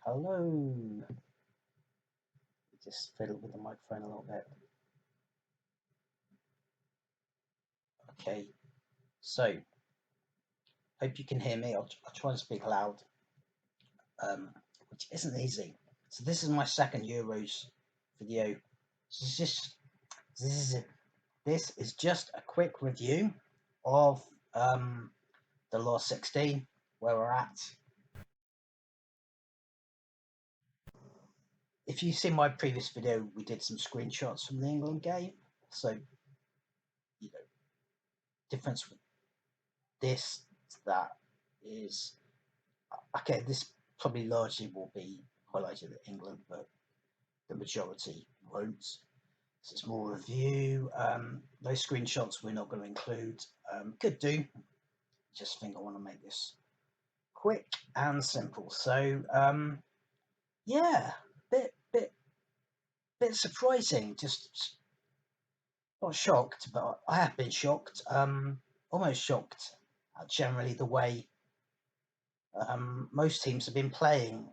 Hello. Just fiddle with the microphone a little bit. Okay. So, hope you can hear me. I'll try and speak loud, which isn't easy. So this is my second Euros video. So this is this is just a quick review of the last 16, where we're at. If you see my previous video, we did some screenshots from the England game. So, difference with this to that is okay. This probably largely will be highlighted at England, but the majority won't. So it's more review. Those screenshots we're not going to include. Could do. Just think I want to make this quick and simple. So yeah, bit surprising. Just not shocked, but I have been shocked. Almost shocked at generally the way most teams have been playing.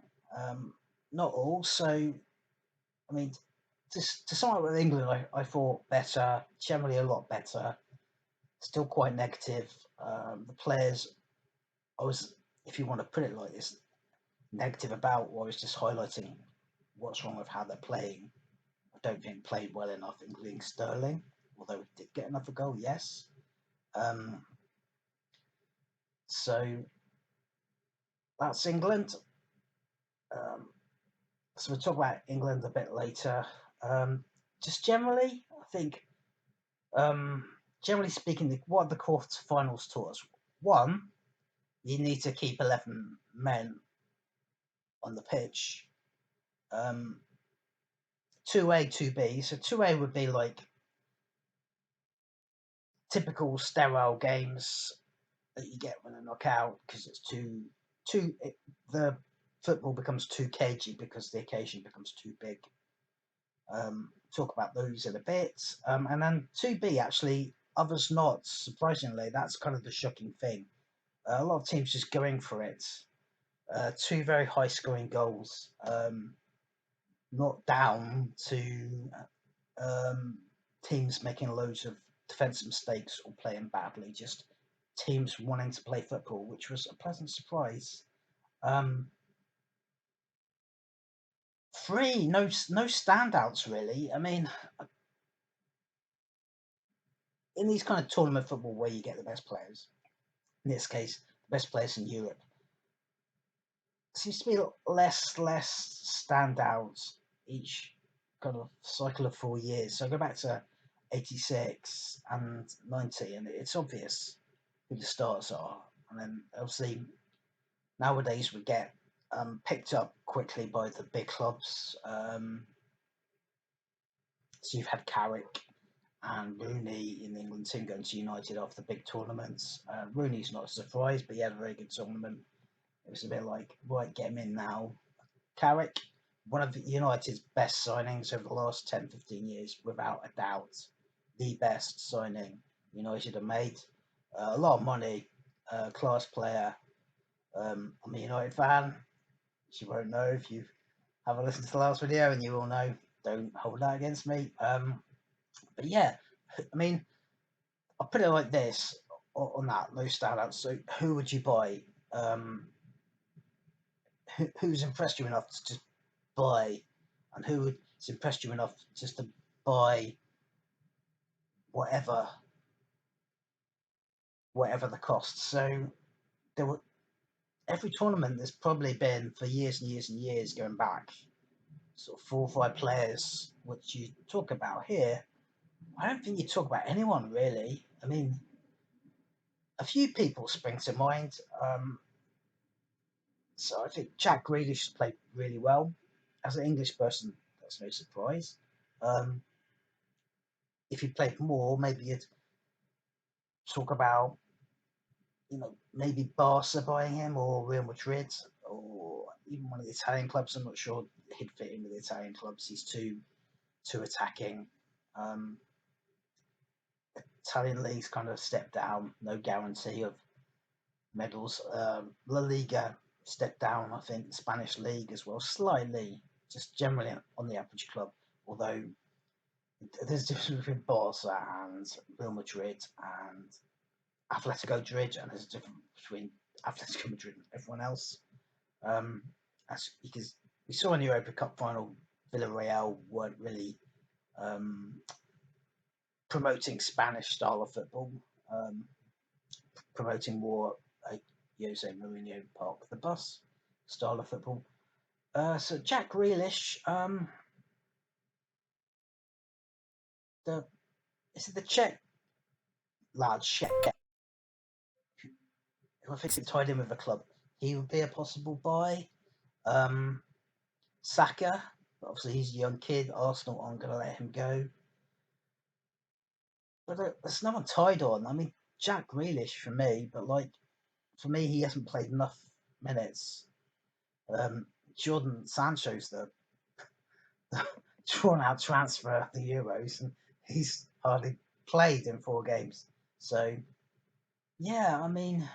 Not all. So I mean, to sum up with England, I thought better, generally a lot better. Still quite negative. The players, I was, if you want to put it like this, negative about. I was just highlighting what's wrong with how they're playing. I don't think played well enough, including Sterling. Although he did get another goal, yes. Um, so that's England. Um, so we'll talk about England a bit later. Just generally, I think Um, generally speaking, what the quarterfinals taught us: one, you need to keep 11 men on the pitch. 2A, 2B. So 2A would be like typical sterile games that you get when a knockout because it's the football becomes too cagey because the occasion becomes too big. Talk about those in a bit. And then 2B, actually, others not. Surprisingly, that's kind of the shocking thing. A lot of teams just going for it. Two very high scoring goals, not down to teams making loads of defensive mistakes or playing badly, just teams wanting to play football, which was a pleasant surprise. Um, Three, no standouts really. I mean, in these kind of tournament football where you get the best players, in this case, the best players in Europe, seems to be less standouts each kind of cycle of 4 years. So I go back to 86 and 90, and it's obvious who the stars are. And then obviously nowadays we get picked up quickly by the big clubs. So you've had Carrick and Rooney in the England team going to United after big tournaments. Rooney's not a surprise, but he had a very good tournament. It was a bit like, right, get him in now. Carrick, one of United's best signings over the last 10, 15 years, without a doubt. The best signing United have made. A lot of money, class player. I'm a United fan, which you won't know if you haven't listened to the last video, and you all know. Don't hold that against me. But yeah, I mean, I'll put it like this on that, no standouts. So, who would you buy? Who's impressed you enough to just buy, and who has impressed you enough just to buy whatever whatever the cost. So there were every tournament there's probably been for years and years and years going back, sort of 4 or 5 players which you talk about here. I don't think you talk about anyone really. I mean, a few people spring to mind. So I think Jack Grealish played really well. As an English person, that's no surprise. Um, if he played more, maybe you'd talk about, maybe Barca buying him or Real Madrid or even one of the Italian clubs. I'm not sure he'd fit in with the Italian clubs. He's too attacking. Um, Italian league's kind of stepped down. No guarantee of medals. La Liga step down, I think, the Spanish league as well, slightly, just generally on the average club. Although there's a difference between Barca and Real Madrid and Atletico Madrid, and there's a difference between Atletico Madrid and everyone else. Because we saw in the Europa Cup final, Villarreal weren't really um, promoting Spanish style of football, um, promoting more like Jose Mourinho Park the Bus style of football. So Jack Grealish, the is it the Czech lad, who I think tied in with the club. He would be a possible buy. Saka, obviously he's a young kid. Arsenal aren't going to let him go. But there's no one tied on. I mean, Jack Grealish for me, but like for me, he hasn't played enough minutes. Jordan Sancho's the drawn out transfer of the Euros, and he's hardly played in 4 games. So yeah, I mean,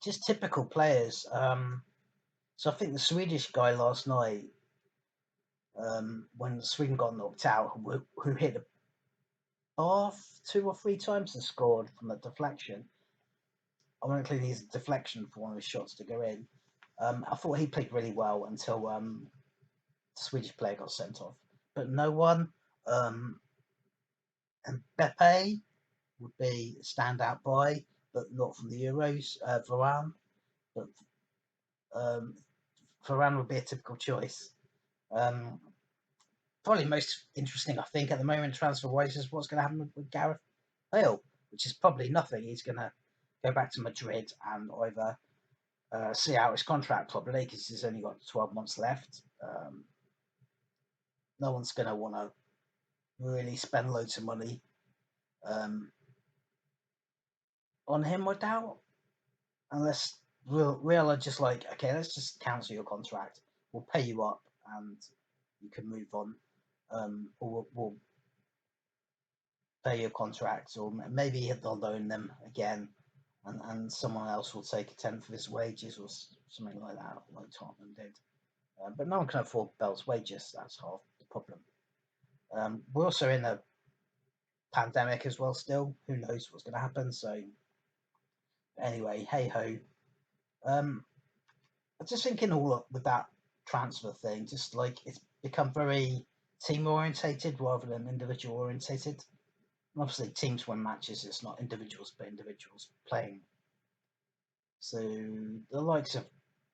just typical players. So I think the Swedish guy last night, when Sweden got knocked out, who hit the bar 2 or 3 times and scored from a deflection. Ironically, he's a deflection for one of his shots to go in. I thought he played really well until the Swedish player got sent off. But no one. And Beppe would be a standout buy, but not from the Euros. Varane, but um, Varane would be a typical choice. Um, Probably most interesting, I think, at the moment, transfer-wise, is what's going to happen with Gareth Bale, which is probably nothing. He's going to go back to Madrid and either see out his contract probably because he's only got 12 months left. No one's going to want to really spend loads of money um, on him, I doubt, unless Real are just like, okay, let's just cancel your contract. We'll pay you up and you can move on. Or we'll pay your contract, or maybe they'll loan them again, and someone else will take a tenth of his wages or something like that, like Tottenham did. But no one can afford Bell's wages. That's half the problem. We're also in a pandemic as well. Still, who knows what's going to happen? So anyway, hey ho. I'm just thinking all with that transfer thing, just like it's become very team orientated rather than individual orientated. Obviously, teams win matches. It's not individuals, but individuals playing. So the likes of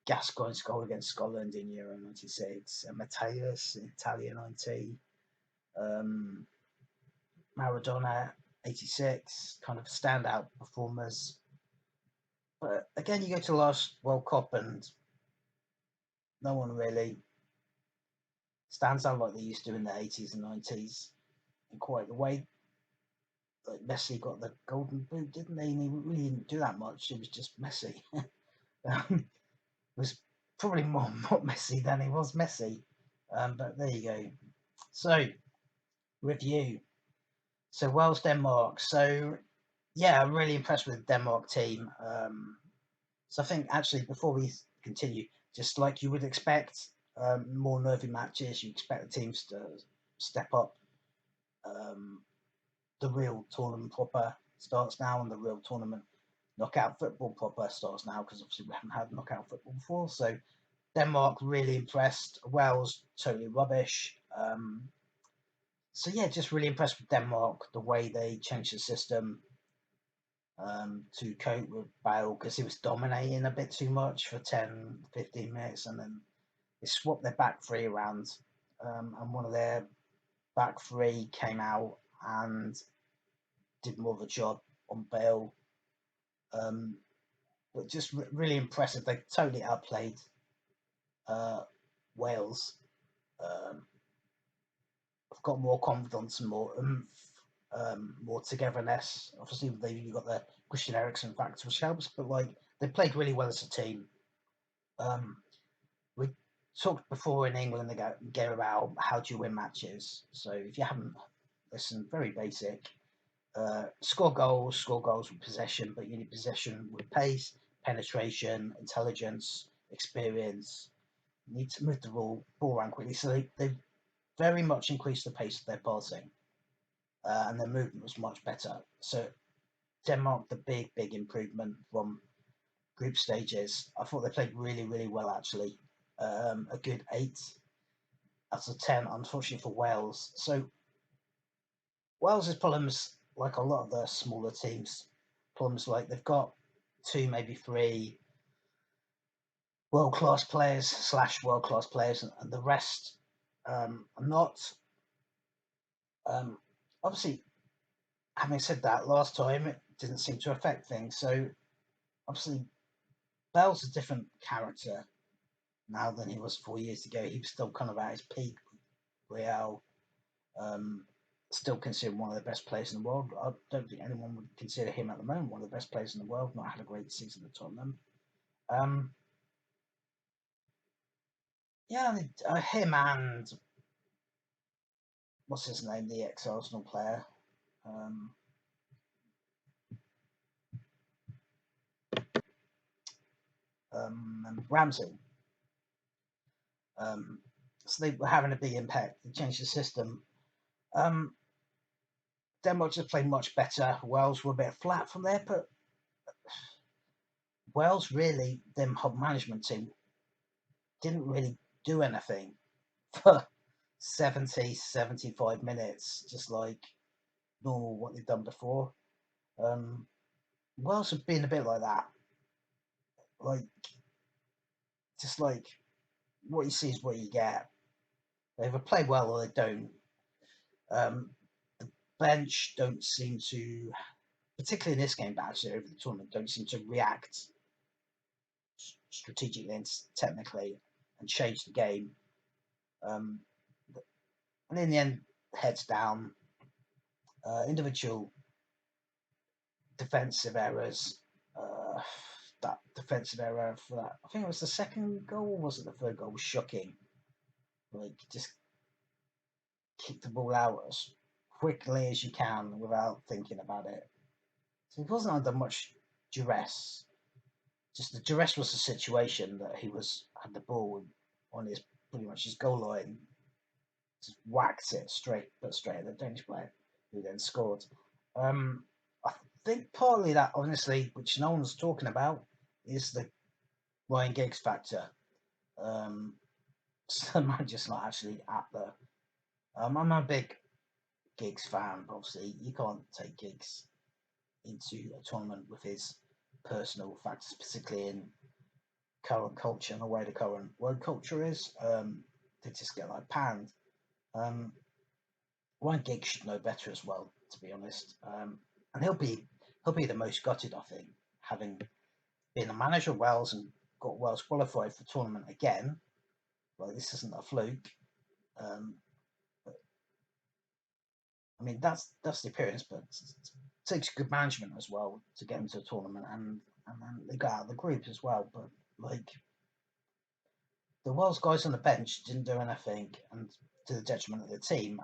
Gascoigne scored against Scotland in Euro '96, and Mateus in Italia '90, Maradona '86, kind of standout performers. But again, you go to the last World Cup and no one really stands out like they used to in the '80s and '90s in quite the way. Like Messi got the Golden Boot, didn't he? And he really didn't do that much. It was just Messi. It was probably more Messi than he was Messi. But there you go. So, review. So, Wales, Denmark. So, yeah, I'm really impressed with the Denmark team. So, I think actually, before we continue, just like you would expect, more nervy matches, you expect the teams to step up. The real tournament proper starts now, and the real tournament knockout football proper starts now because obviously we haven't had knockout football before. So, Denmark really impressed. Wales totally rubbish. So yeah, just really impressed with Denmark, the way they changed the system to cope with Bale because he was dominating a bit too much for 10, 15 minutes, and then they swapped their back three around, and one of their back three came out and did more of a job on Bale. But just really impressive. They totally outplayed Wales. I've got more confidence and more togetherness. Obviously, you got the Christian Eriksen factor, which helps, but like they played really well as a team. We talked before in England the game about how do you win matches. So if you haven't listened, very basic. Score goals with possession, but you need possession with pace, penetration, intelligence, experience. Need to move the ball around quickly. So they very much increased the pace of their passing, and their movement was much better. So Denmark, the big improvement from group stages. I thought they played really well actually. A good 8 out of 10, unfortunately for Wales. So Wales' problems, like a lot of the smaller teams, problems like they've got 2, maybe 3 world-class players / world-class players, and the rest are not. Obviously, having said that, last time it didn't seem to affect things. So obviously, Bale's a different character now than he was 4 years ago. He was still kind of at his peak. Real, still considered one of the best players in the world. I don't think anyone would consider him at the moment one of the best players in the world. Not had a great season at Tottenham. Yeah, him and what's his name, the ex-Arsenal player. Ramsey. So they were having a big impact. They changed the system. Denmark just played much better. Wales were a bit flat from there, but Wales really, them hub management team, didn't really do anything for 70, 75 minutes, just like normal what they've done before. Wales have been a bit like that. Like, just like what you see is what you get. They either play well or they don't. The bench don't seem to, particularly in this game, but actually over the tournament, don't seem to react strategically and technically and change the game. And in the end, heads down. Individual defensive errors. That defensive error for that, I think it was the second goal, or was it the third goal? Was shocking. Like, just kick the ball out as quickly as you can without thinking about it. So he wasn't under much duress. Just the duress was the situation that he had the ball on his pretty much his goal line, just whacked it straight at the Danish player, who then scored. I think partly that, honestly, which no one's talking about, is the Ryan Giggs factor. So I'm just not actually at the. I'm a big Giggs fan, but obviously you can't take Giggs into a tournament with his personal factors, particularly in current culture and the way the current world culture is. They just get like panned. Ryan Giggs should know better as well, to be honest. And he'll be the most gutted, I think, having been a manager of Wales and got Wales qualified for the tournament again. Well, this isn't a fluke. But, I mean, that's the appearance, but it takes good management as well to get into the tournament, and then they got out of the group as well. But like, the Wales guys on the bench didn't do anything, and to the detriment of the team.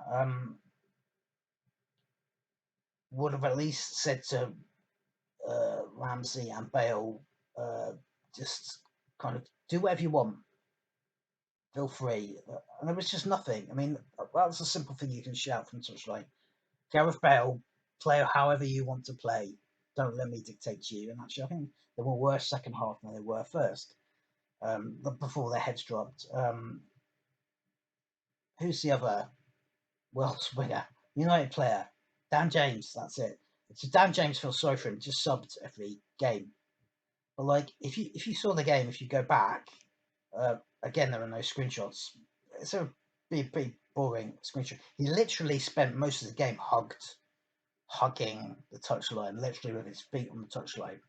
Would have at least said to Ramsey and Bale, just kind of do whatever you want, feel free. And there was just nothing. I mean, that's a simple thing you can shout from touchline. Gareth Bale, play however you want to play. Don't let me dictate to you. And actually, I think they were worse second half than they were first. Before their heads dropped. Who's the other Welsh winger? United player. Dan James, that's it. So Dan James feels sorry for him, just subbed every game. But like, if you saw the game, if you go back, again there are no screenshots. It's a pretty boring screenshot. He literally spent most of the game hugging the touchline, literally with his feet on the touchline.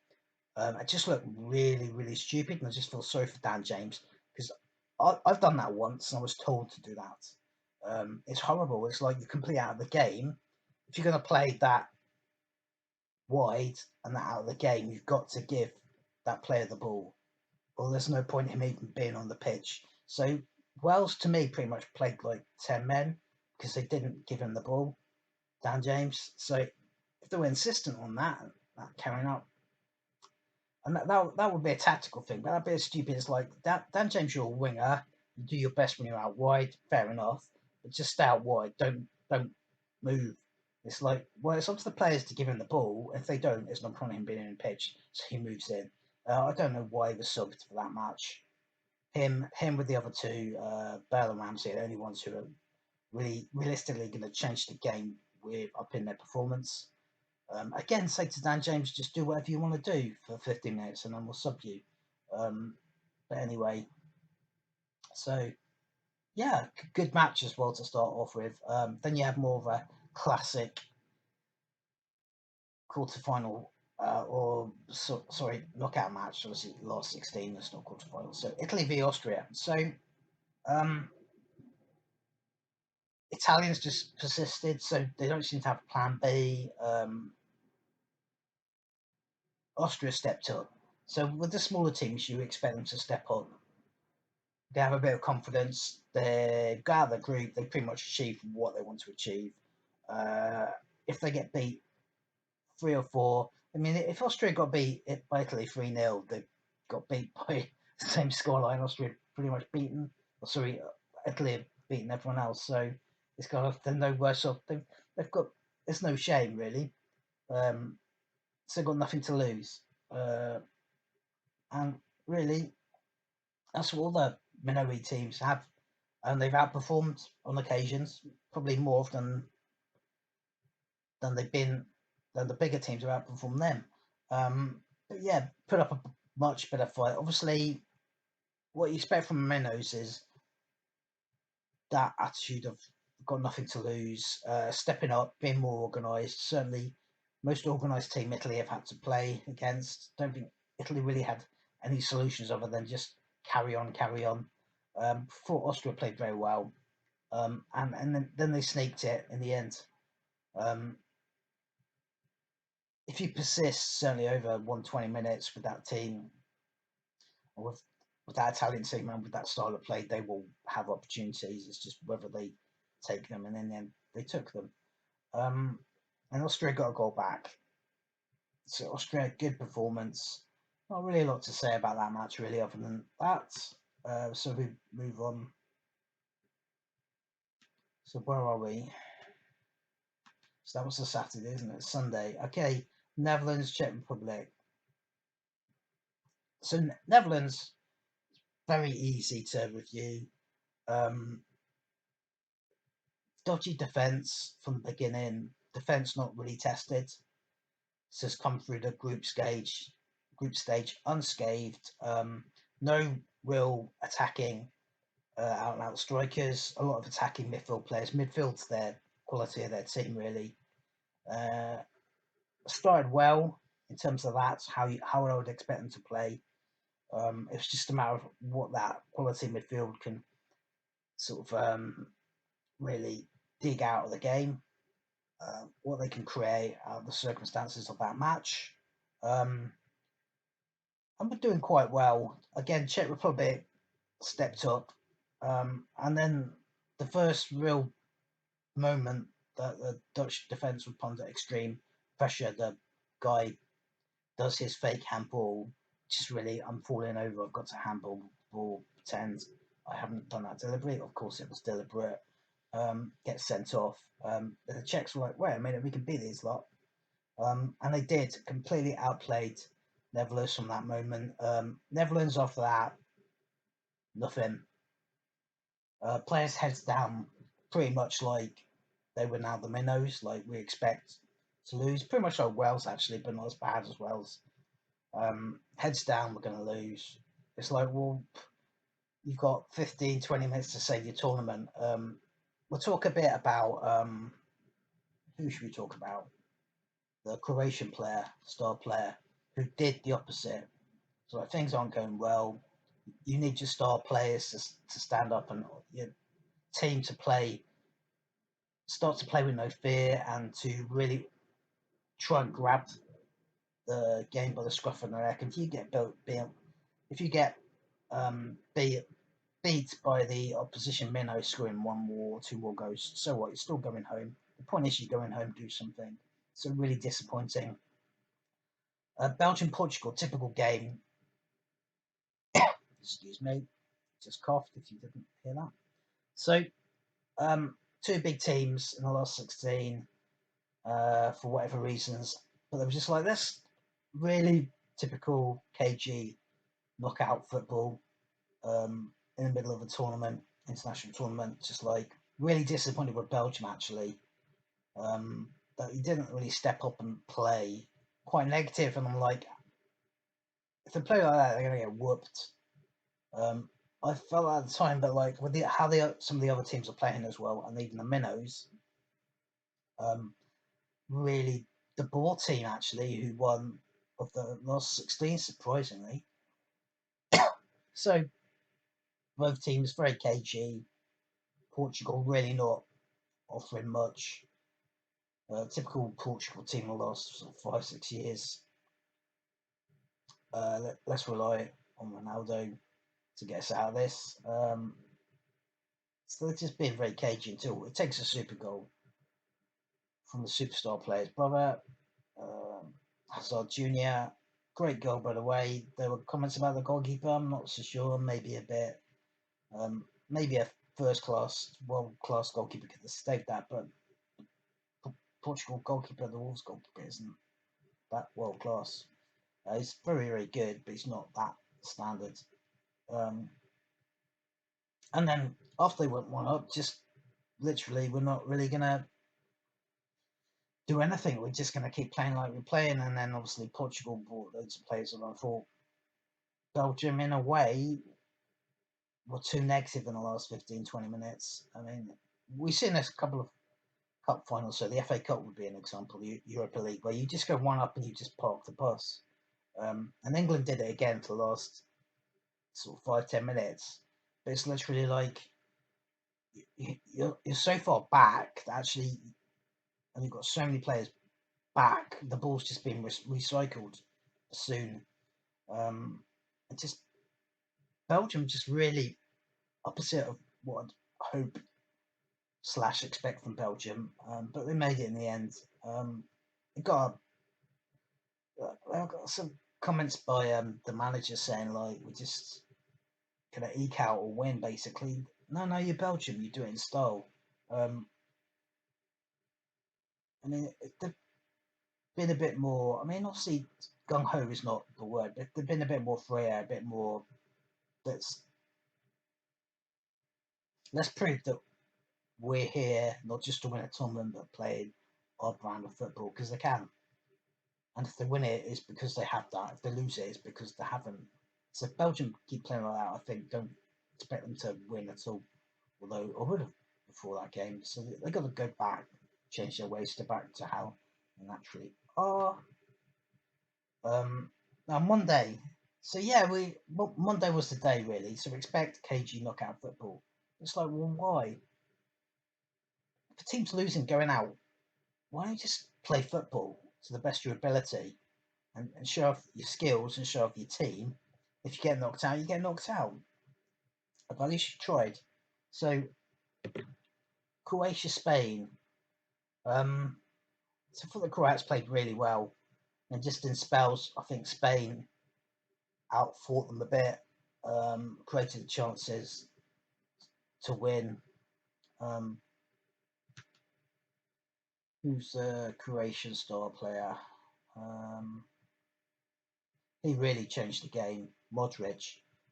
It just looked really stupid, and I just feel sorry for Dan James because I've done that once and I was told to do that. It's horrible. It's like you're completely out of the game. If you're going to play that wide and that out of the game, you've got to give that player the ball, or there's no point in him even being on the pitch. So Wales, to me, pretty much played like 10 men because they didn't give him the ball, Dan James. So if they were insistent on that carrying up, And that would be a tactical thing, but that'd be a stupid. It's like Dan James, you're a winger. You do your best when you're out wide. Fair enough, but just stay out wide. Don't move. It's like, well, it's up to the players to give him the ball. If they don't, it's not point him being in pitch, so he moves in. I don't know why he was subbed for that match. Him with the other two, Bale and Ramsey, are the only ones who are really realistically going to change the game with up in their performance. Again, say to Dan James, just do whatever you want to do for 15 minutes and then we'll sub you. But anyway, so yeah, good match as well to start off with. Then you have more of a classic quarterfinal knockout match. Obviously, last 16, that's not quarterfinal. So Italy v Austria. So um, Italians just persisted, so they don't seem to have a plan B. Austria stepped up. So with the smaller teams, you expect them to step up. They have a bit of confidence. They go out of the group. They pretty much achieve what they want to achieve. Uh, if they get beat 3 or 4, I mean, if Austria got beat by Italy 3-0, they got beat by the same scoreline. Austria pretty much beaten. Sorry, Italy have beaten everyone else. So it's kind of they're no worse off. They've got there's no shame really. So they've got nothing to lose. And really, that's what all the minority teams have, and they've outperformed on occasions, probably more often than they've been than the bigger teams have outperformed them. But yeah, put up a much better fight. Obviously, what you expect from minnows is that attitude of got nothing to lose, stepping up, being more organised. Certainly, most organised team Italy have had to play against. Don't think Italy really had any solutions other than just carry on, carry on. Thought Austria played very well, and then they sneaked it in the end. Um, if you persist certainly over 120 minutes with that team, or with that Italian team and with that style of play, they will have opportunities. It's just whether they take them, and in the end, they took them. Um, and Austria got a goal back. So Austria, good performance. Not really a lot to say about that match, really, other than that. So we move on. So where are we? So that was the Saturday, isn't it? Sunday. Okay, Netherlands, Czech Republic. So Netherlands, very easy to review. Um, Dodgy defence from the beginning. Defence not really tested. So it's come through the group stage unscathed. No real attacking out and out strikers. A lot of attacking midfield players. Midfield's their quality of their team really. Uh, Started well in terms of that. How I would expect them to play. It's just a matter of what that quality midfield can sort of really dig out of the game, what they can create out of the circumstances of that match. And we're doing quite well. Again, Czech Republic stepped up. And then the first real moment that the Dutch defence would under extreme pressure, the guy does his fake handball, which is really, I'm falling over, I've got to handball, pretend I haven't done that deliberately. Of course, it was deliberate. Gets sent off. The Czechs were like, wait a minute, we can beat these lot. And they did, completely outplayed Netherlands from that moment. Netherlands after that, nothing. Players heads down, pretty much like they were now the minnows, like we expect to lose. Pretty much like Wales, actually, but not as bad as Wales. Heads down, we're going to lose. It's like, well, you've got 15, 20 minutes to save your tournament. We'll talk a bit about who should we talk about? The Croatian player, star player, who did the opposite. So like, things aren't going well. You need your star players to stand up and your team to start to play with no fear and to really try and grab the game by the scruff of the neck. If you get if you get beat by the opposition minnow scoring one more, two more goals, so what? You're still going home. The point is, you're going home, do something. So really disappointing. Belgium-Portugal, typical game. Excuse me, just coughed if you didn't hear that. So, two big teams in the last 16 for whatever reasons, but they were just like this really typical KG knockout football in the middle of a tournament, international tournament, just like really disappointed with Belgium actually. That he didn't really step up and play, quite negative, and I'm like, if they play like that, they're going to get whooped. I felt at the time, but like with how some of the other teams are playing as well, and even the minnows, um, really the ball team actually who won of the last 16, surprisingly. So both teams very cagey. Portugal really not offering much. Typical Portugal team the last sort of 5-6 years. Let's rely on Ronaldo to get us out of this. So it's just being very cagey until it takes a super goal from the superstar player's brother, Hazard Jr. Great goal, by the way. There were comments about the goalkeeper. I'm not so sure. Maybe a bit. Maybe a first class, world class goalkeeper could have saved that, but Portugal goalkeeper, the Wolves goalkeeper, isn't that world class. He's very, very good, but he's not that standard. Um, and then after they went 1-up, just literally, we're not really going to do anything. We're just going to keep playing like we're playing. And then obviously Portugal brought loads of players, and I thought Belgium, in a way, were too negative in the last 15, 20 minutes. I mean, we've seen this a couple of cup finals. So the FA Cup would be an example, the Europa League, where you just go 1-up and you just park the bus. And England did it again for the last sort of 5-10 minutes. But it's literally like you're so far back that actually, and you've got so many players back, the ball's just being recycled soon. And just Belgium just really opposite of what I'd hope / expect from Belgium, but they made it in the end. It got I got some comments by the manager saying like we're just gonna eke out or win basically. No, you're Belgium. You do it in style. Um, I mean, they've been a bit more. I mean, obviously, gung ho is not the word, but they've been a bit more free, a bit more. Let's let's prove that we're here not just to win a tournament, but play our brand of football because they can. And if they win it, it's because they have that. If they lose it, it's because they haven't. So if Belgium keep playing like that, I think don't expect them to win at all. Although I would have before that game. So they've got to go back, change their ways to back to how they naturally are. Now Monday. So yeah, Monday was the day really. So we expect KG knockout football. It's like, well, why? If a team's losing going out, why don't you just play football to the best of your ability and show off your skills and show off your team? If you get knocked out, you get knocked out. But at least you tried. So Croatia, Spain. So for the Croats played really well, and just in spells, I think Spain outfought them a bit, created chances to win. Um, who's the Croatian star player? Um, he really changed the game. Modric.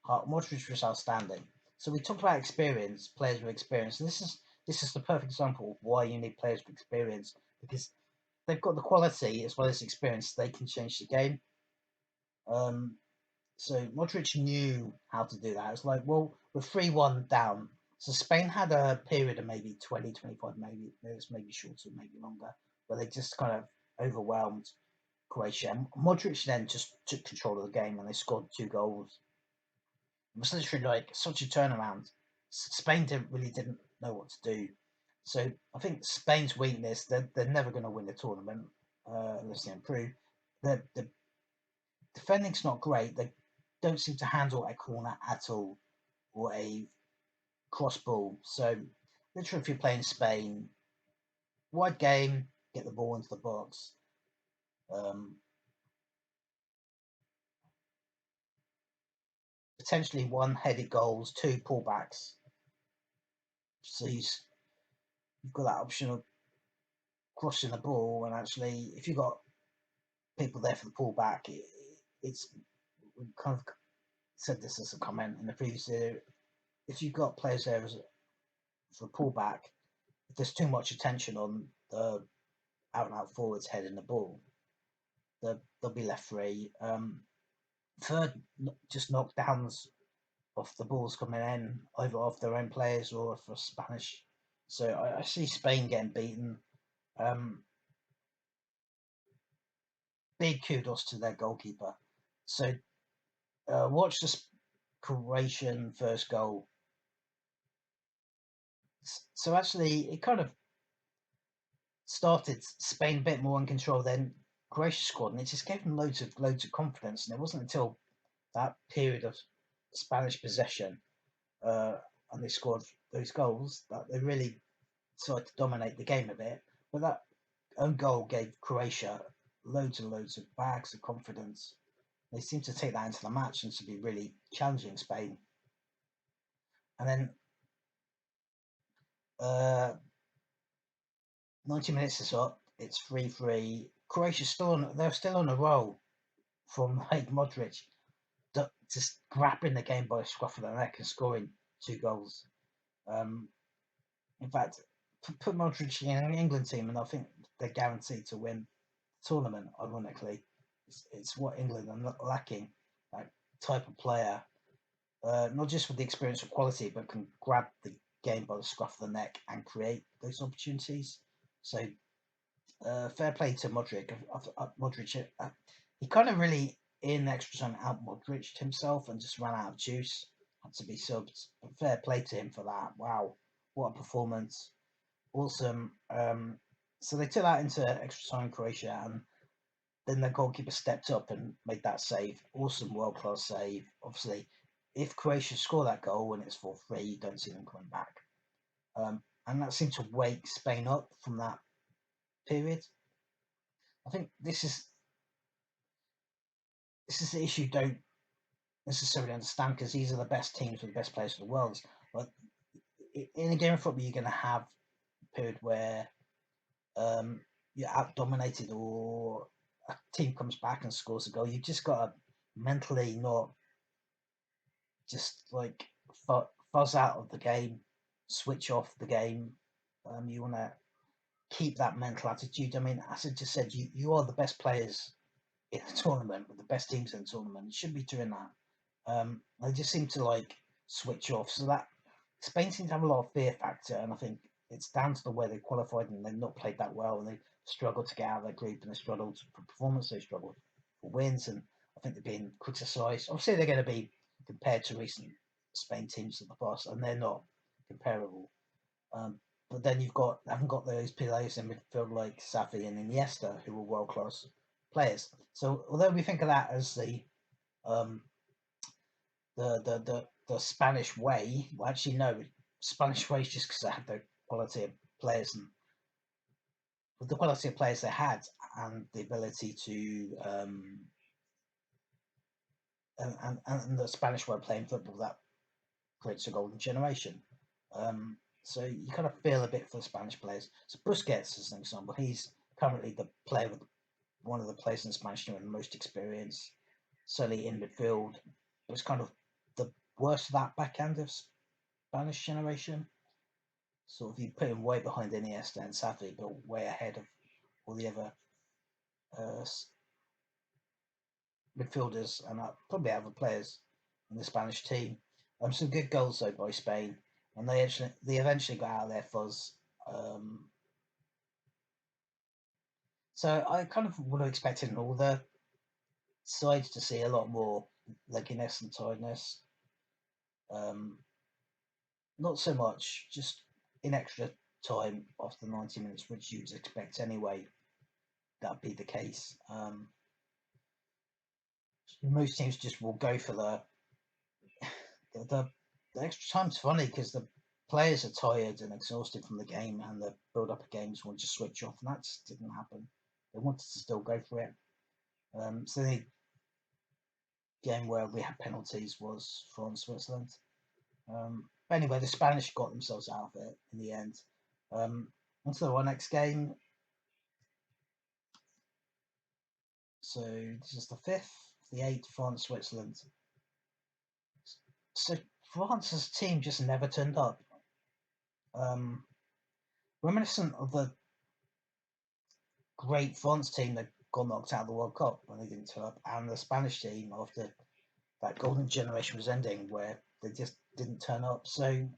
Modric was outstanding. So we talked about experience, players with experience, and this is the perfect example of why you need players with experience because they've got the quality as well as experience. They can change the game. Um, so Modric knew how to do that. It's like, well, we're 3-1 down. So Spain had a period of maybe 20, 25, maybe shorter, maybe longer, where they just kind of overwhelmed Croatia. And Modric then just took control of the game and they scored 2 goals. It was literally like such a turnaround. Spain didn't know what to do. So I think Spain's weakness, they're never going to win the tournament unless they improve. The defending's not great. They don't seem to handle a corner at all or a cross ball. So literally, if you're playing Spain, wide game, get the ball into the box. Um, potentially one-headed goals, two pullbacks. So you've got that option of crossing the ball, and actually, if you've got people there for the pullback, it's we kind of said this as a comment in the previous year. If you've got players there for pullback, if there's too much attention on the out and out forwards heading the ball, they'll be left free. Third, just knockdowns off the balls coming in, either off their own players or for Spanish. So I see Spain getting beaten. Big kudos to their goalkeeper. So watch this Croatian first goal. So actually, it kind of started Spain a bit more in control than Croatia squad, and it just gave them loads of confidence. And it wasn't until that period of Spanish possession and they scored those goals that they really started to dominate the game a bit. But that own goal gave Croatia loads and loads of bags of confidence. They seemed to take that into the match and to be really challenging Spain. And then 90 minutes is up. It's 3-3. They're still on a roll from like Modric just grabbing the game by the scruff of the neck and scoring 2 goals. In fact, put Modric in an England team, and I think they're guaranteed to win the tournament. Ironically, it's what England are not lacking, that type of player, not just with the experience or quality, but can grab the game by the scruff of the neck and create those opportunities. So fair play to Modric. Modric, he kind of really in extra time out Modric himself and just ran out of juice. Had to be subbed. But fair play to him for that. Wow, what a performance! Awesome. So they took that into extra time, Croatia, and then the goalkeeper stepped up and made that save. Awesome, world class save. Obviously, if Croatia score that goal when it's 4-3, you don't see them coming back. And that seemed to wake Spain up from that period. I think this is the issue. Don't necessarily understand because these are the best teams with the best players in the world. But in a game of football, you're going to have a period where you're out dominated or a team comes back and scores a goal. You've just got to mentally not just like fuzz out of the game, switch off the game. You want to keep that mental attitude. I mean, as I just said, you are the best players in the tournament with the best teams in the tournament. You should be doing that. They just seem to like switch off. So that Spain seems to have a lot of fear factor, and I think it's down to the way they qualified and they've not played that well, and they struggled to get out of their group, and they struggled for performance, they struggled for wins, and I think they're being criticised. Obviously, they're going to be compared to recent Spain teams of the past, and they're not comparable. But then haven't got those players in midfield like Xavi and Iniesta, who were world class players. So although we think of that as um, the Spanish way, well, actually no, Spanish way is just because they had the quality of players, and with the quality of players they had and the ability to and the Spanish way of playing football, that creates a golden generation. So you kind of feel a bit for the Spanish players. So Busquets, as an example, he's currently the player with one of the players in the Spanish team with the most experience, certainly in midfield. It was kind of the worst of that backhand of Spanish generation. Sort of you put him way behind Iniesta and Xavi, but way ahead of all the other uh, midfielders and probably other players in the Spanish team. Some good goals though by Spain, and they eventually got out of their fuzz. So I kind of would have expected all the sides to see a lot more legginess and tiredness. Not so much just in extra time after 90 minutes, which you'd expect anyway. That'd be the case. Most teams just will go for the extra time's funny because the players are tired and exhausted from the game, and the build up of games want to switch off, and that just didn't happen. They wanted to still go for it. So game where we had penalties was France Switzerland. But anyway, the Spanish got themselves out of it in the end. On to our next game. So this is the fifth, the eighth, France Switzerland. So France's team just never turned up. Reminiscent of the great France team that got knocked out of the World Cup when they didn't turn up, and the Spanish team after that golden generation was ending, where they just didn't turn up. So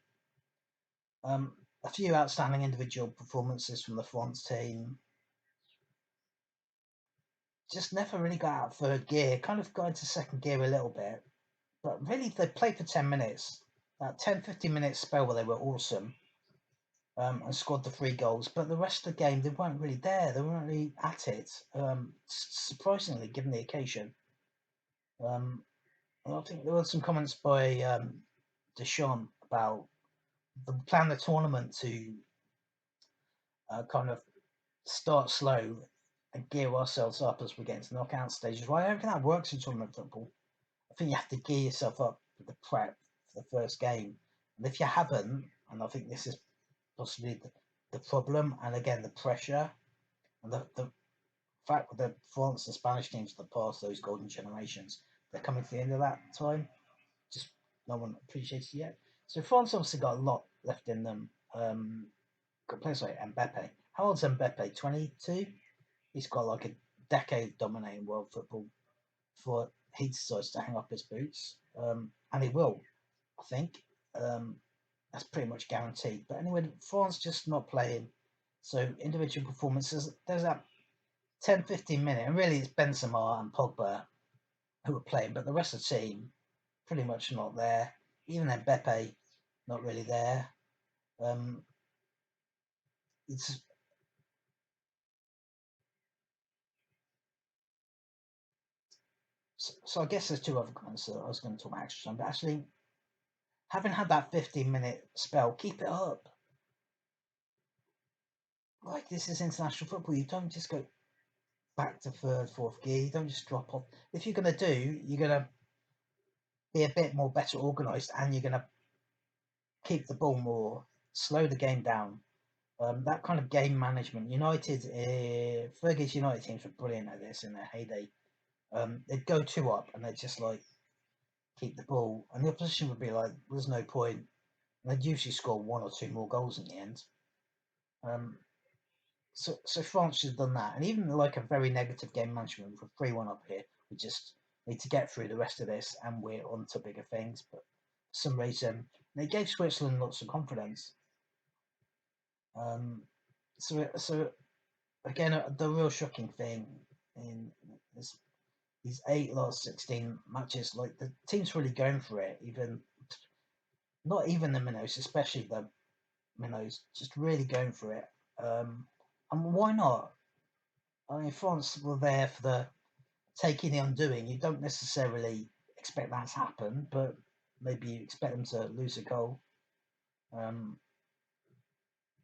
a few outstanding individual performances from the France team. Just never really got out of third gear. Kind of got into second gear a little bit, but really they played for 10 minutes. That 10-15 minute spell where they were awesome. And scored the 3 goals, but the rest of the game they weren't really there. They weren't really at it. Surprisingly, given the occasion. I think there were some comments by Deschamps about the plan the tournament to kind of start slow and gear ourselves up as we get into knockout stages. Well, I don't think that works in tournament football. I think you have to gear yourself up for the prep for the first game, and if you haven't, and I think this is possibly the problem, and again the pressure and the fact that the France and Spanish teams that passed those golden generations, they're coming to the end of that time. Just no one appreciates it yet. So France obviously got a lot left in them. Got players like Mbappe. How old's Mbappe? 22. He's got like a decade dominating world football before he decides to hang up his boots, and he will, I think. That's pretty much guaranteed. But anyway, France just not playing. So individual performances. There's that 10-15 minute, and really it's Benzema and Pogba who are playing, but the rest of the team pretty much not there. Even Mbappe not really there. It's so I guess there's two other comments that I was going to talk about extra time, but actually having had that 15-minute spell, keep it up. Like this is international football. You don't just go back to third, fourth gear. You don't just drop off. If you're going to do, you're going to be a bit more better organised, and you're going to keep the ball more, slow the game down. That kind of game management. United, Fergie's United teams were brilliant at this in their heyday. They'd go 2 up and they'd just like keep the ball, and the opposition would be like, "There's no point." And they'd usually score 1 or 2 more goals in the end. So France should have done that, and even like a very negative game management for 3-1 up here, we just need to get through the rest of this, and we're on to bigger things. But for some reason, they gave Switzerland lots of confidence. So again, the real shocking thing in this, these 8 last 16 matches, like the team's really going for it. Even not even the minnows, especially the minnows, just really going for it. And why not? I mean, France were there for the taking the undoing. You don't necessarily expect that to happen, but maybe you expect them to lose a goal.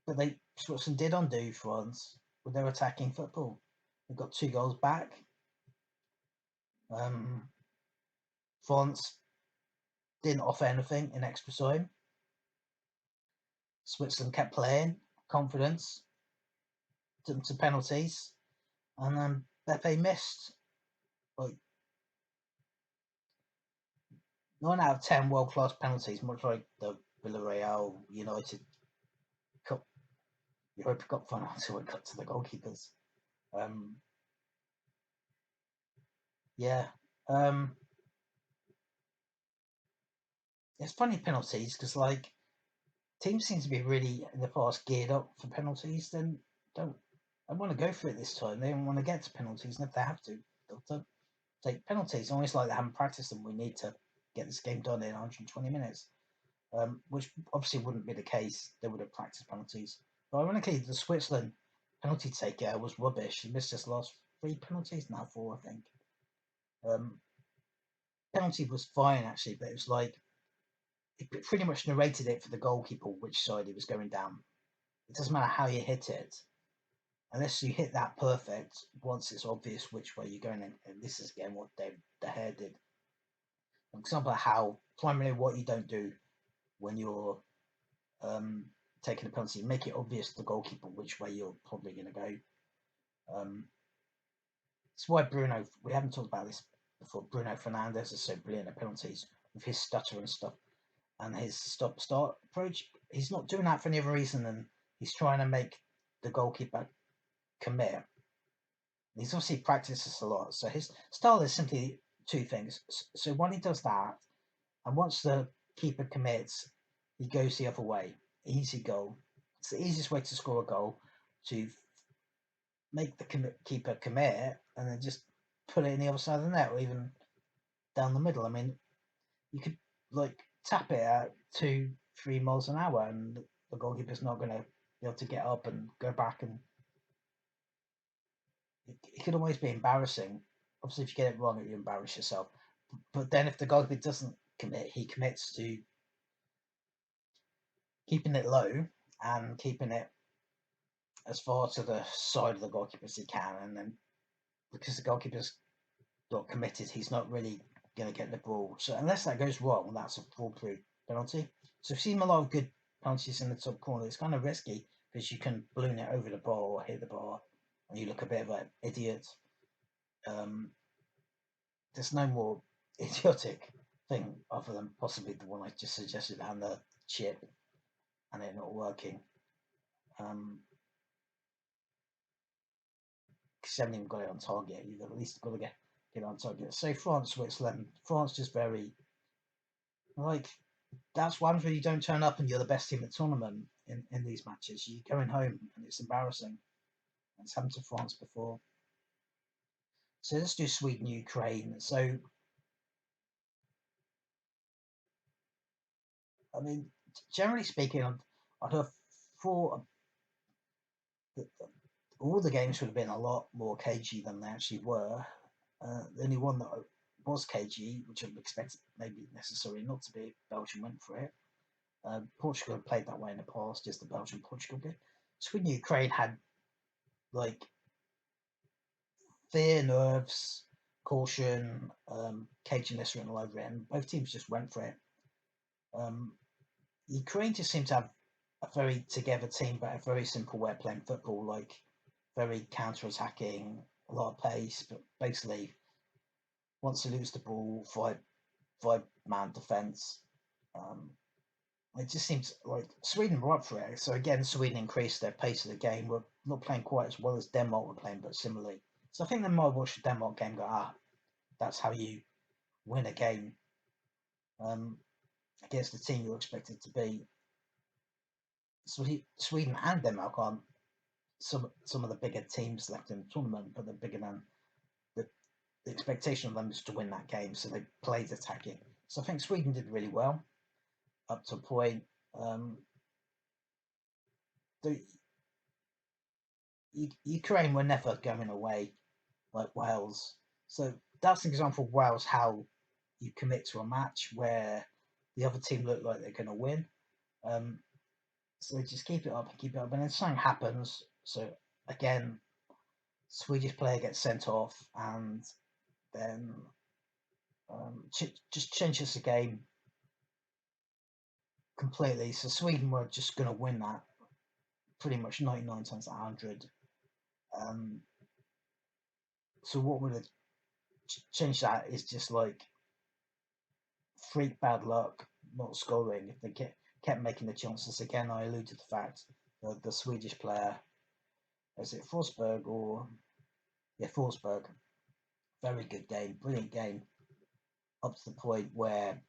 But Switzerland did undo France with their attacking football. They got 2 goals back. France didn't offer anything in extra time. Switzerland kept playing, confidence, took them to penalties, and then Beppe missed like 9 out of 10 world class penalties, much like the Villarreal United Cup, Europa Cup final until it got to the goalkeepers. Yeah. It's funny penalties because like teams seem to be really in the past geared up for penalties. Then don't want to go for it this time. They don't want to get to penalties, and if they have to, they'll take penalties. Almost like they haven't practiced them. We need to get this game done in 120 minutes, which obviously wouldn't be the case. They would have practiced penalties. But ironically, the Switzerland penalty taker was rubbish. He missed his last 3 penalties, now 4, I think. Penalty was fine actually, but it was like he pretty much narrated it for the goalkeeper which side he was going down. It doesn't matter how you hit it, unless you hit that perfect. Once it's obvious which way you're going, and this is again what David De Gea did. an example of how primarily what you don't do when you're taking a penalty, make it obvious to the goalkeeper which way you're probably going to go. That's why Bruno, we haven't talked about this before, Bruno Fernandes is so brilliant at penalties with his stutter and stuff and his stop-start approach. He's not doing that for any other reason than he's trying to make the goalkeeper commit. He's obviously practiced this a lot, so his style is simply two things. So when he does that, and once the keeper commits, he goes the other way. Easy goal. It's the easiest way to score a goal, to make the keeper commit and then just put it in the other side of the net or even down the middle. I mean, you could like tap it at 2-3 miles an hour and the goalkeeper's not going to be able to get up and go back, and it could always be embarrassing. Obviously, if you get it wrong, you embarrass yourself. But then if the goalkeeper doesn't commit, he commits to keeping it low and keeping it as far to the side of the goalkeeper as he can. And then because the goalkeeper's not committed, he's not really going to get the ball. So unless that goes wrong, that's a foolproof penalty. So we've seen a lot of good penalties in the top corner. It's kind of risky because you can balloon it over the bar or hit the bar and you look a bit of an idiot. There's no more idiotic thing other than possibly the one I just suggested and the chip and it not working. Because you haven't even got it on target. You've at least got to get it on target. So France, Switzerland. France just very like that's one where you don't turn up and you're the best team in the tournament in these matches. You're going home and it's embarrassing. It's happened to France before. So let's do Sweden, Ukraine. So I mean, generally speaking, I'd have thought that all the games would have been a lot more cagey than they actually were. The only one that was cagey, which I expected maybe necessarily not to be, Belgium went for it. Portugal had played that way in the past, just the Belgium-Portugal game. Sweden, Ukraine had like fear, nerves, caution, caginess written all over it, and both teams just went for it. Ukraine just seemed to have a very together team, but a very simple way of playing football, like very counter-attacking, a lot of pace, but basically once they lose the ball, five-man defence. It just seems like Sweden were up for it. So again, Sweden increased their pace of the game. We're not playing quite as well as Denmark were playing, but similarly. So I think they might watch the Denmark game and go, that's how you win a game against the team you're expected to be. Sweden and Denmark aren't some of the bigger teams left in the tournament, but they're bigger than the expectation of them is to win that game. So they played attacking. So I think Sweden did really well up to a point. The Ukraine were never going away like Wales. So that's an example of Wales, how you commit to a match where the other team look like they're going to win. So just keep it up and keep it up. And then something happens. So again, Swedish player gets sent off and then just changes the game completely. So Sweden were just going to win that pretty much 99 times out of 100. So what would have changed that is just like freak bad luck, not scoring. If they kept making the chances again, I alluded to the fact that the Swedish player, is it Forsberg or Forsberg, very good game, brilliant game, up to the point where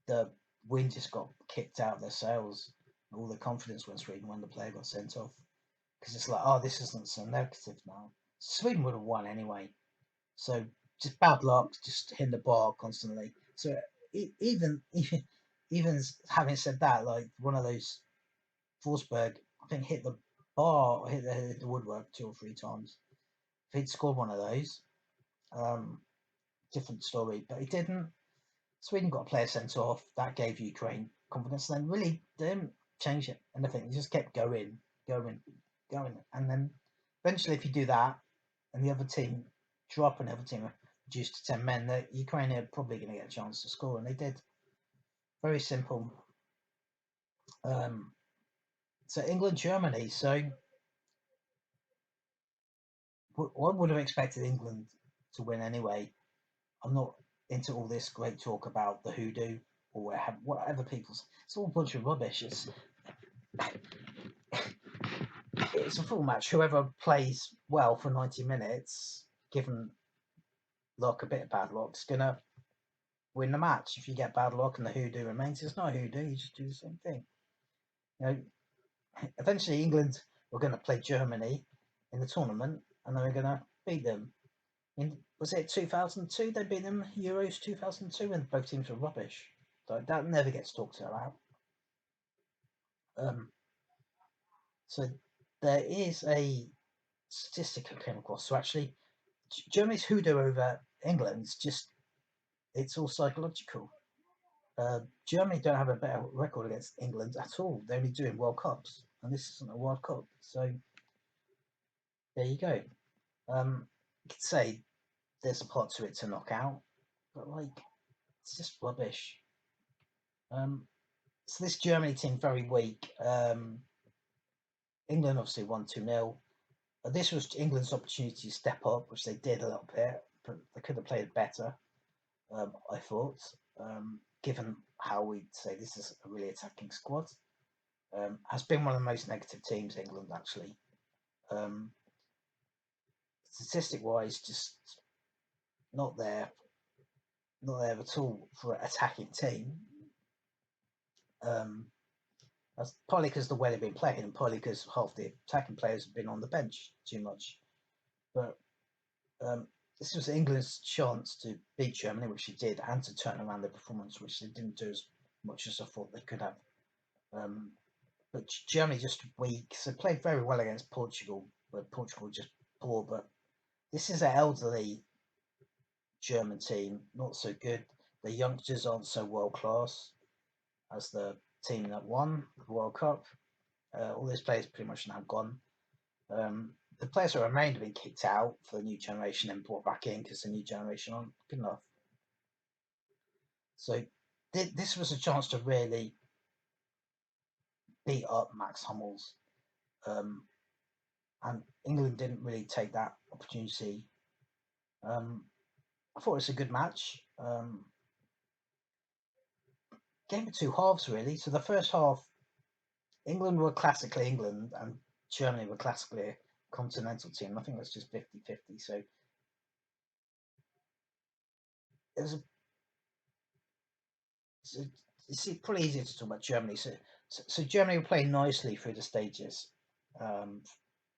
the wind just got kicked out of their sails. All the confidence went Sweden when the player got sent off, because it's like, oh, this isn't so negative now. Sweden would have won anyway. So just bad luck, just hitting the bar constantly. So even having said that, like one of those Forsberg, I think hit the bar or hit the woodwork 2 or 3 times. If he'd scored one of those, different story. But he didn't. Sweden got a player sent off. That gave Ukraine confidence. Then really didn't change it anything. They just kept going, and then eventually, if you do that, and the other team drop, and the other team are reduced to 10 men, that Ukraine are probably going to get a chance to score, and they did. Very simple. So England, Germany. So I would have expected England to win anyway. I'm not into all this great talk about the hoodoo or whatever people's. It's all a bunch of rubbish. It's a full match. Whoever plays well for 90 minutes, given luck, a bit of bad luck, is gonna win the match. If you get bad luck and the hoodoo remains, it's not a hoodoo. You just do the same thing. You know, eventually England were going to play Germany in the tournament, and they were going to beat them. Was it 2002? They beat them Euros 2002, and both teams were rubbish. So that never gets talked about. So there is a statistic I came across. So actually, Germany's hoodoo over England's it's all psychological. Germany don't have a better record against England at all. They're only doing World Cups, and this isn't a World Cup. So there you go. You could say there's a part to it to knock out, but it's just rubbish. So this Germany team very weak. England obviously won 2-0. This was England's opportunity to step up, which they did a little bit, but they could have played better. I thought, given how we'd say this is a really attacking squad, has been one of the most negative teams, England actually. Statistic-wise, just not there at all for an attacking team. That's partly because the way they've been playing, and partly because half the attacking players have been on the bench too much. But this was England's chance to beat Germany, which they did, and to turn around their performance, which they didn't do as much as I thought they could have. But Germany just weak. So played very well against Portugal, but Portugal just poor. But this is an elderly German team, not so good. The youngsters aren't so world class as the team that won the World Cup. All these players pretty much now gone. The players that remained have been kicked out for the new generation and brought back in because the new generation aren't good enough. So this was a chance to really beat up Max Hummels. And England didn't really take that opportunity. I thought it was a good match. Game of two halves, really. So the first half, England were classically England and Germany were classically a continental team. I think that's just 50-50. So it was it's pretty easy to talk about Germany. So Germany were playing nicely through the stages.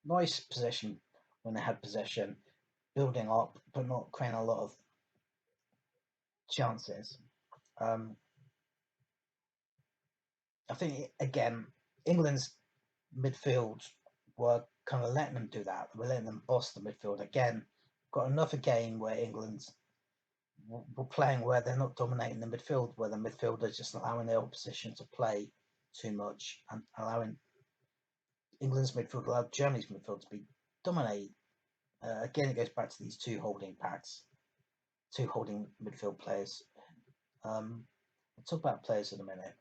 Nice possession when they had possession, building up, but not creating a lot of chances. I think, again, England's midfield were kind of letting them do that. We're letting them boss the midfield. Again, got another game where England were playing where they're not dominating the midfield, where the midfield are just allowing the opposition to play too much and allowing England's midfield, allowed Germany's midfield to be dominated. Again, it goes back to these two holding midfield players. We'll talk about players in a minute.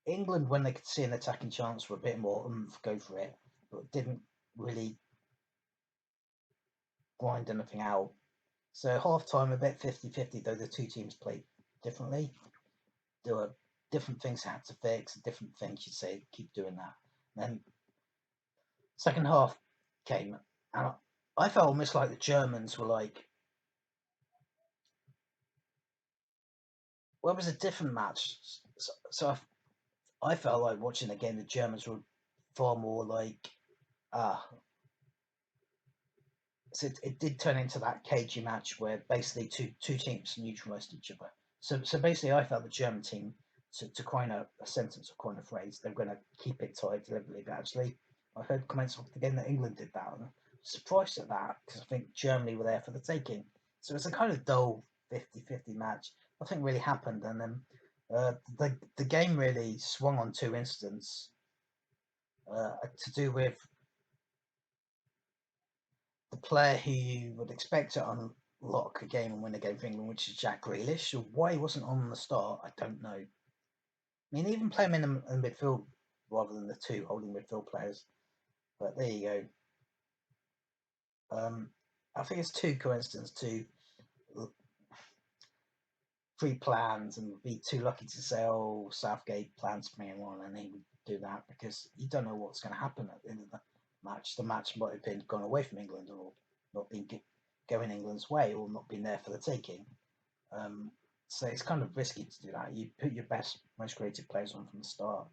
England, when they could see an attacking chance, were a bit more go for it, but didn't really grind anything out. So half time, a bit 50-50, though the two teams played differently. There were different things they had to fix, different things you'd say, keep doing that. And then second half came, and I felt almost like the Germans were like, well, it was a different match. So I felt like watching again, the Germans were far more like, so it did turn into that cagey match where basically two teams neutralised each other. So basically, I felt the German team, to coin a sentence or coin a phrase, they're going to keep it tight deliberately. But actually, I heard comments of the game that England did that. And I'm surprised at that because I think Germany were there for the taking. So it's a kind of dull 50-50 match. Nothing really happened, and then the game really swung on two incidents to do with the player who you would expect to unlock a game and win a game for England, which is Jack Grealish. So why he wasn't on the start, I don't know. I mean, even play him in the midfield rather than the two holding midfield players. But there you go. I think it's too coincidence to pre-planned and be too lucky to say, "Oh, Southgate plans to bring him on," and he would do that because you don't know what's going to happen at the end of the match. The match might have been gone away from England, or not been going England's way, or not been there for the taking. So it's kind of risky to do that. You put your best, most creative players on from the start.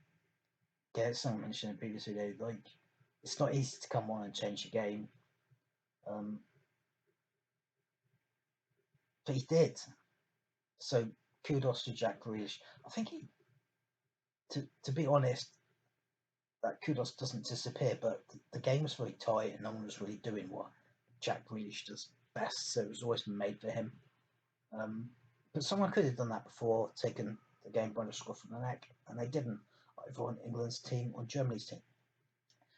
Get someone mentioned in the previous video, like it's not easy to come on and change the game. But he did. So kudos to Jack Grealish. I think to be honest, that kudos doesn't disappear, but the game was very tight and no one was really doing what Jack Grealish does best, so it was always made for him. But someone could have done that before, taken the game by the scruff of the neck, and they didn't, either on England's team or Germany's team.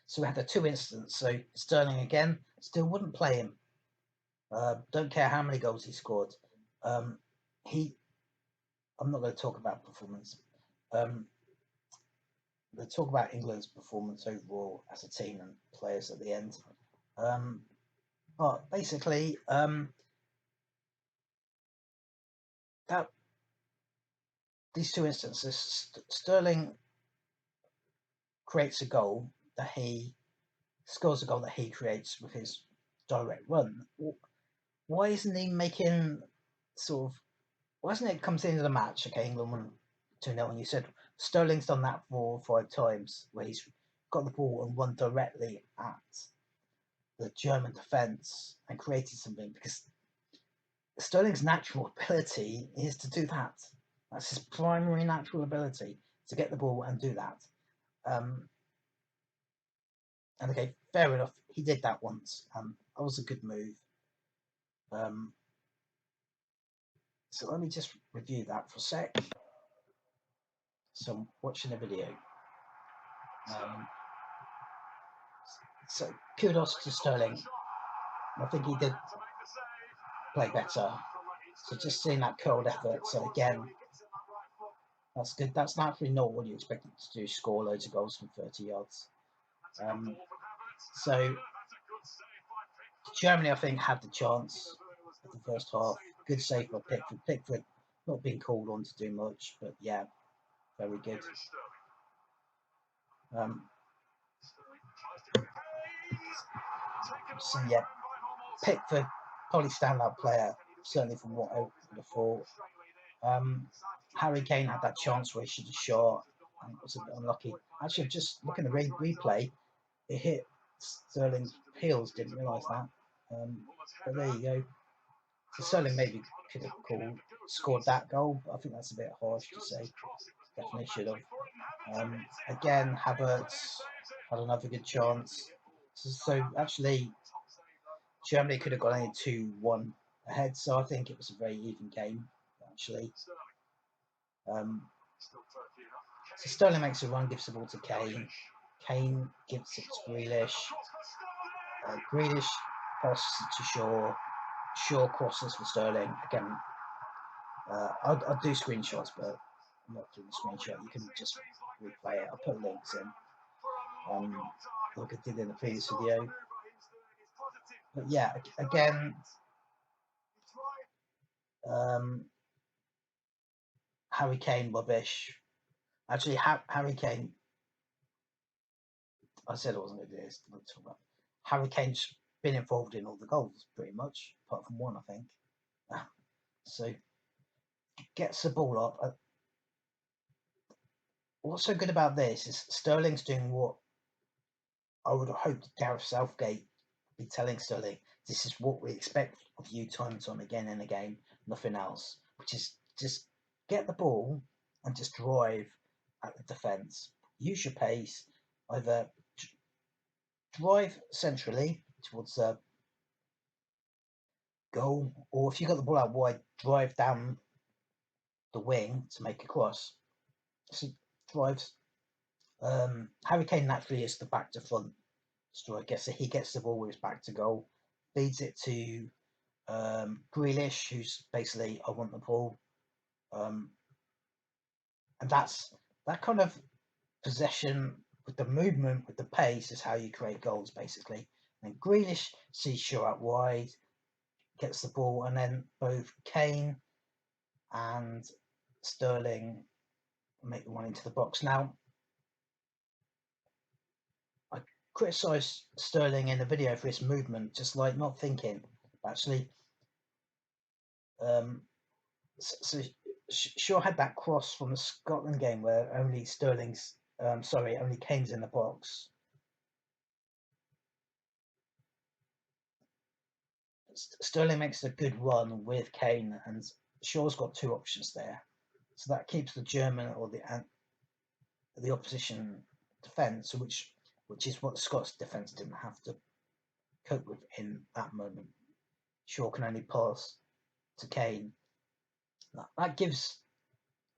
So we had the two incidents. So Sterling again still wouldn't play him. Don't care how many goals he scored. I'm not going to talk about performance. We'll talk about England's performance overall as a team and players at the end. But basically, that these two instances, Sterling creates a goal that he scores a goal that he creates with his direct run. Why isn't he making sort of? Why isn't it comes into the match? Okay, England won 2-0, and you said Sterling's done that 4 or 5 times where he's got the ball and run directly at the German defence and created something, because Sterling's natural ability is to do that. That's his primary natural ability, to get the ball and do that. And okay, fair enough, he did that once. That was a good move. So let me just review that for a sec. So I'm watching a video. So kudos to Sterling. I think he did play better. So just seeing that curled effort. So again, that's good. That's naturally not what you expected to do, score loads of goals from 30 yards. So Germany, I think, had the chance at the first half. Good save by Pickford. Pickford not being called on to do much, but yeah, very good. So yeah, Pickford probably standout player, certainly from what I would have thought. Harry Kane had that chance where he should have shot and was a bit unlucky. Actually, just looking at the replay, it hit Sterling's heels, didn't realise that. But there you go. So Sterling maybe could have scored that goal, but I think that's a bit harsh to say. Definitely should have. Again, Havertz had another good chance. So actually, Germany could have gone in 2-1 ahead, so I think it was a very even game, actually. So Sterling makes a run, gives the ball to Kane. Kane gives it to Grealish. Grealish passes it to Shaw. Shaw crosses for Sterling. Again, I'll do screenshots, but I'm not doing a screenshot. You can just replay it. I'll put links in, like I did in the previous video. But yeah, again, Harry Kane rubbish. Actually, Harry Kane. I said I wasn't going to do this. Harry Kane's been involved in all the goals pretty much, apart from one, I think. So gets the ball up. What's so good about this is Sterling's doing what I would have hoped Gareth Southgate would be telling Sterling. This is what we expect of you time and time again and again, nothing else. Which is just get the ball and just drive at the defence. Use your pace, either drive centrally towards the goal, or if you got the ball out wide, drive down the wing to make a cross. So drives. Harry Kane naturally is the back to front striker, so he gets the ball with his back to goal. feeds it to Grealish, who's basically, I want the ball. And that kind of possession with the movement, with the pace, is how you create goals, basically. And Grealish sees Shaw out wide, gets the ball, and then both Kane and Sterling make the one into the box. Now, I criticised Sterling in the video for his movement, just like not thinking. Actually, so Shaw had that cross from the Scotland game where only only Kane's in the box. Sterling makes a good run with Kane, and Shaw's got two options there. So that keeps the German or the opposition defence, which is what the Scots defence didn't have to cope with in that moment. Shaw can only pass to Kane. That gives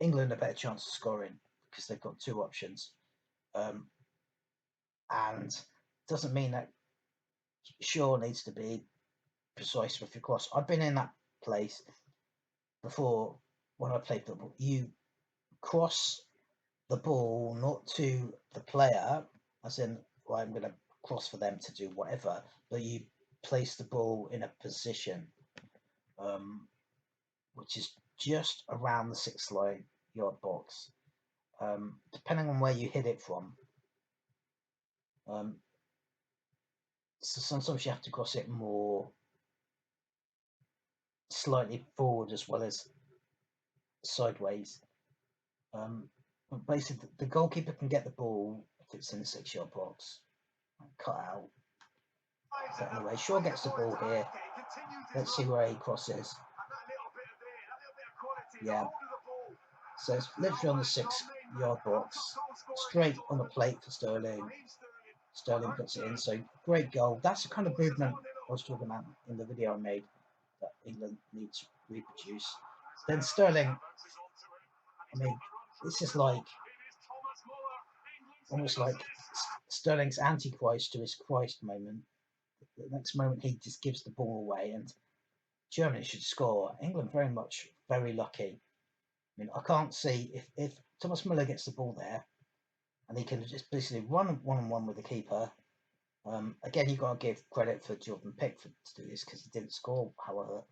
England a better chance of scoring because they've got two options, and doesn't mean that Shaw needs to be precise with your cross. I've been in that place before when I played football. You cross the ball not to the player, as in, well, I'm going to cross for them to do whatever, but you place the ball in a position which is just around the 6-yard box. Depending on where you hit it from. So sometimes you have to cross it more slightly forward as well as sideways. But basically, the goalkeeper can get the ball if it's in the 6-yard box. Cut out. So anyway, Shaw gets the ball here. Let's see where he crosses. Yeah. So it's literally on the 6-yard box. Straight on the plate for Sterling. Sterling puts it in. So great goal. That's the kind of movement I was talking about in the video I made that England need to reproduce. Then Sterling, I mean, this is like almost like Sterling's antichrist to his Christ moment. The next moment he just gives the ball away and Germany should score. England very lucky. I mean, I can't see if Thomas Müller gets the ball there and he can just basically run one-on-one with the keeper. Again, you've got to give credit for Jordan Pickford to do this because he didn't score. However,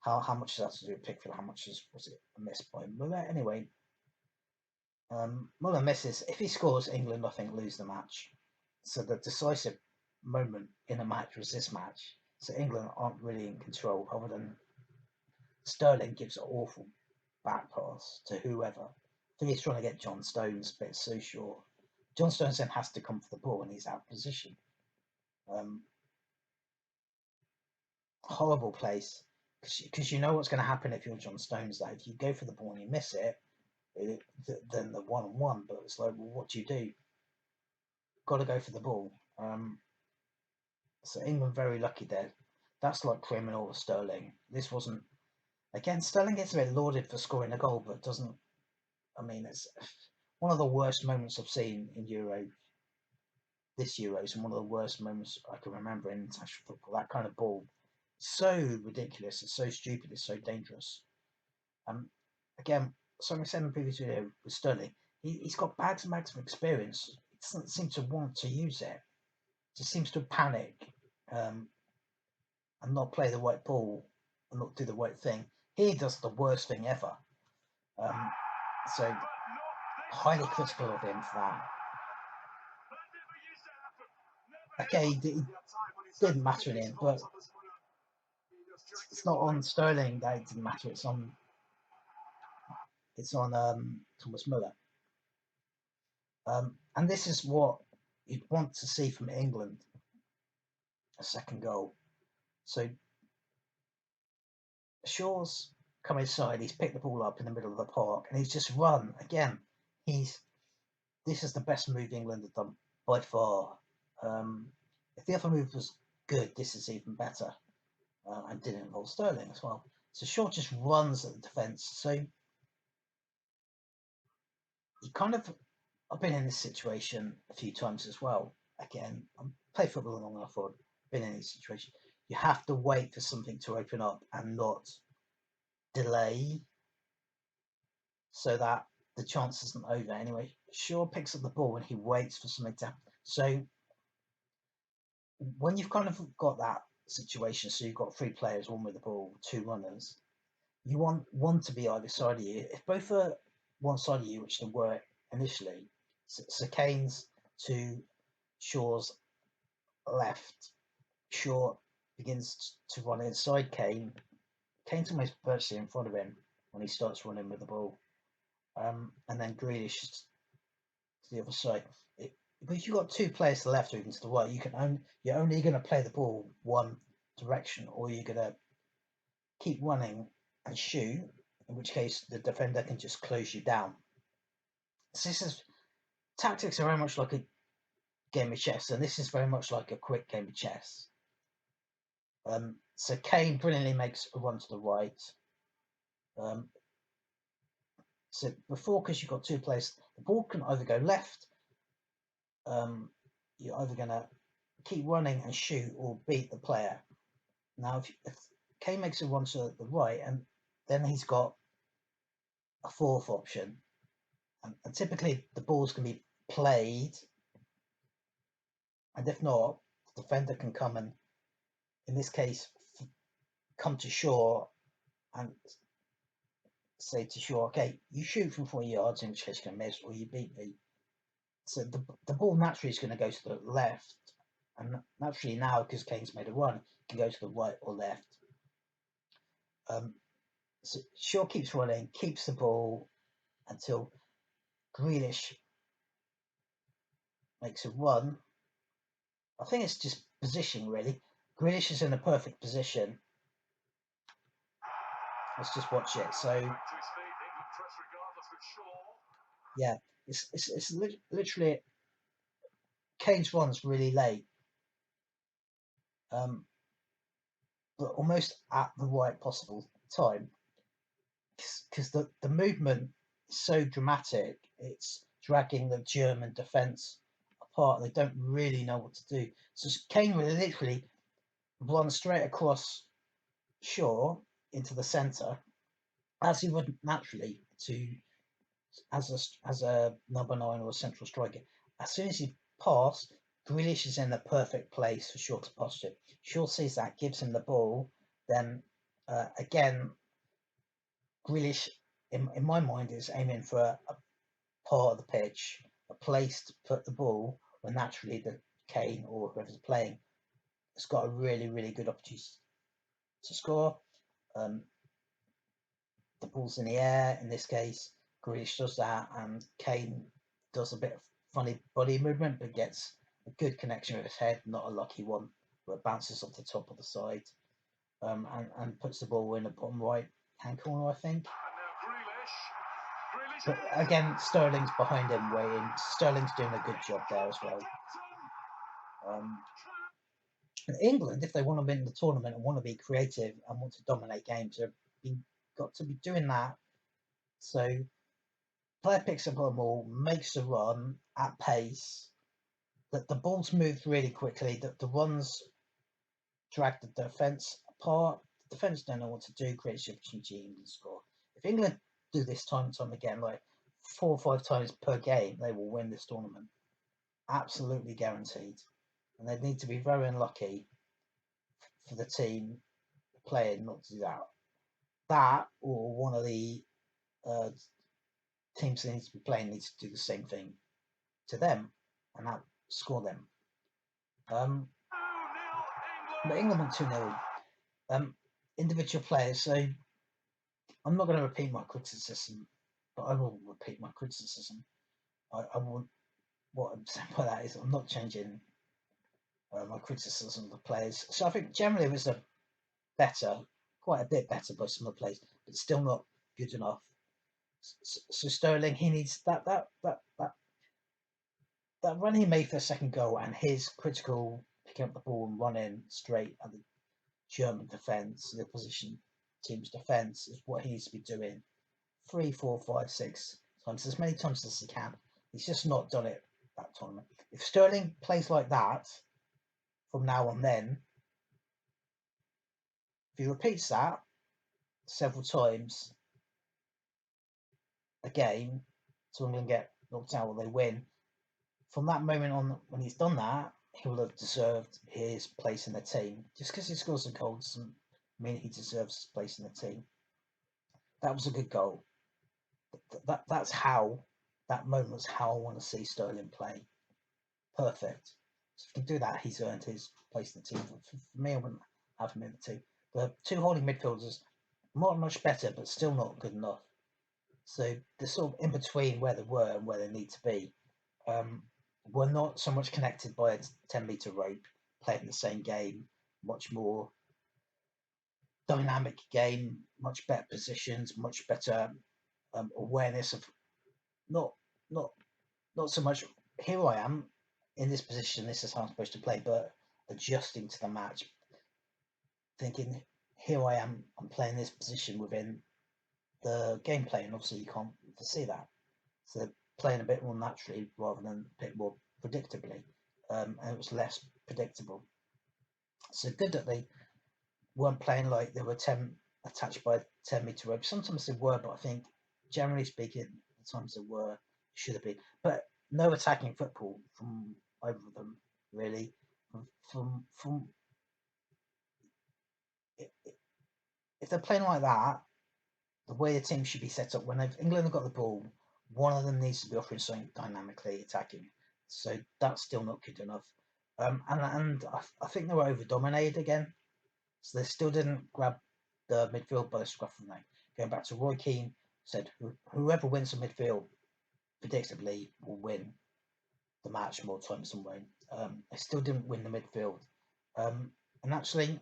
how much does that to do with Pickford? How much was it a miss by Müller? Anyway, Müller misses. If he scores, England, I think, lose the match. So the decisive moment in a match was this match. So England aren't really in control, other than Sterling gives an awful back pass to whoever. I think he's trying to get John Stones, but it's so short. John Stones then has to come for the ball and he's out of position. Horrible place, because you know what's going to happen if you're John Stones. That if you go for the ball and you miss it, then the 1-on-1. But it's like, well, what do you do? Got to go for the ball. So England very lucky there. That's like criminal with Sterling. This wasn't. Again, Sterling gets a bit lauded for scoring a goal, but doesn't. I mean, it's one of the worst moments I've seen in this Euros, and one of the worst moments I can remember in international football. That kind of ball, so ridiculous, it's so stupid, it's so dangerous. Again, something I said in the previous video with Sterling, he's got bags and bags of experience. He doesn't seem to want to use it. Just seems to panic and not play the right ball and not do the right thing. He does the worst thing ever. So highly critical of him for that. Okay, it didn't matter in him, but it's not on Sterling that it didn't matter. It's on Thomas Müller. And this is what you'd want to see from England, a second goal. So Shaw's come inside, he's picked the ball up in the middle of the park, and he's just run. Again, this is the best move England have done by far. If the other move was good, this is even better. And didn't involve Sterling as well. So Shaw just runs at the defence. So you kind of, I've been in this situation a few times as well. Again, I played football long enough, I've been in this situation. You have to wait for something to open up and not delay, so that the chance isn't over. Anyway, Shaw picks up the ball and he waits for something to happen. So when you've kind of got that situation, so you've got 3 players, 1 with the ball, 2 runners, you want one to be either side of you. If both are one side of you, which they were initially, so Kane's to Shaw's left, Shaw begins to run inside Kane. Kane's almost virtually in front of him when he starts running with the ball. And then Grealish to the other side. But if you've got 2 players to the left or even to the right, you're only going to play the ball one direction, or you're going to keep running and shoot, in which case the defender can just close you down. So tactics are very much like a game of chess, and this is very much like a quick game of chess. So Kane brilliantly makes a run to the right. So before, because you've got 2 players, the ball can either go left. You're either going to keep running and shoot or beat the player. Now, if Kane makes a run to the right, and then he's got a 4th option, and typically the balls can be played, and if not, the defender can come and, in this case, come to Shaw and say to Shaw, okay, you shoot from 4 yards, in which case you're going to miss, or you beat me. So the ball naturally is going to go to the left, and naturally now, because Kane's made a run, it can go to the right or left. So Shaw keeps running, keeps the ball until Grealish makes a run. I think it's just position, really. Grealish is in a perfect position. Let's just watch it. So, yeah, it's literally Kane's run's really late, but almost at the right possible time, because the movement is so dramatic. It's dragging the German defence apart. They don't really know what to do. So Kane will literally run straight across Shaw into the centre, as he would naturally to as a number 9 or a central striker. As soon as he passed, Grealish is in the perfect place for Shaw to pass it. Shaw sees that, gives him the ball. Then again, Grealish, in my mind, is aiming for a part of the pitch, a place to put the ball, when naturally the Kane or whoever's playing has got a really, really good opportunity to score. The ball's in the air. In this case, Grealish does that, and Kane does a bit of funny body movement, but gets a good connection with his head, not a lucky one, where it bounces off the top of the side, and puts the ball in the bottom right hand corner, I think. But again, Sterling's behind him, waiting. Sterling's doing a good job there as well. England, if they want to win the tournament and want to be creative and want to dominate games, they've got to be doing that. So, player picks up a ball, makes a run at pace. That the ball's moved really quickly. That the runs drag the defence apart. The defence don't know what to do. Creates the opportunity and score. If England do this time and time again, like 4 or 5 times per game, they will win this tournament. Absolutely guaranteed. And they need to be very unlucky for the team playing not to do that. That, or one of the teams that needs to be playing needs to do the same thing to them and outscore them. But England won 2-0. Individual players, so I'm not going to repeat my criticism, but I will repeat my criticism. I will. What I'm saying by that is I'm not changing my criticism of the players. So I think generally it was quite a bit better by some of the players, but still not good enough. So Sterling, he needs that run he made for the second goal, and his critical picking up the ball and running straight at the German defence, the opposition team's defence, is what he needs to be doing 3, 4, 5, 6 times, as many times as he can. He's just not done it that tournament. If Sterling plays like that from now on, then If he repeats that several times a game, so England get knocked out or they win, from that moment on, when he's done that, he will have deserved his place in the team. Just because he scores a goal doesn't mean he deserves his place in the team. That was a good goal. That's how, that moment was how I want to see Sterling play. Perfect. So if he can do that, he's earned his place in the team. For me, I wouldn't have him in the team. The two holding midfielders, not much better, but still not good enough. So they're sort of in between where they were and where they need to be. We're not so much connected by a 10-meter rope, playing the same game, much more dynamic game, much better positions, much better awareness of not not not so much here I am in this position, this is how I'm supposed to play, but adjusting to the match, thinking here I am, I'm playing this position within the gameplay, and obviously you can't foresee that. So they're playing a bit more naturally rather than a bit more predictably, and it was less predictable. So good that they weren't playing like they were attached by a 10-meter rope. Sometimes they were, but I think generally speaking, the times they were should have been. But no attacking football from either of them really. From if they're playing like that, the way the team should be set up, when England have got the ball, one of them needs to be offering something dynamically attacking. So that's still not good enough. And I think they were over dominated again. So they still didn't grab the midfield by the scruff of the neck. Going back to Roy Keane, said whoever wins the midfield predictably will win the match more times than win. They still didn't win the midfield. And actually,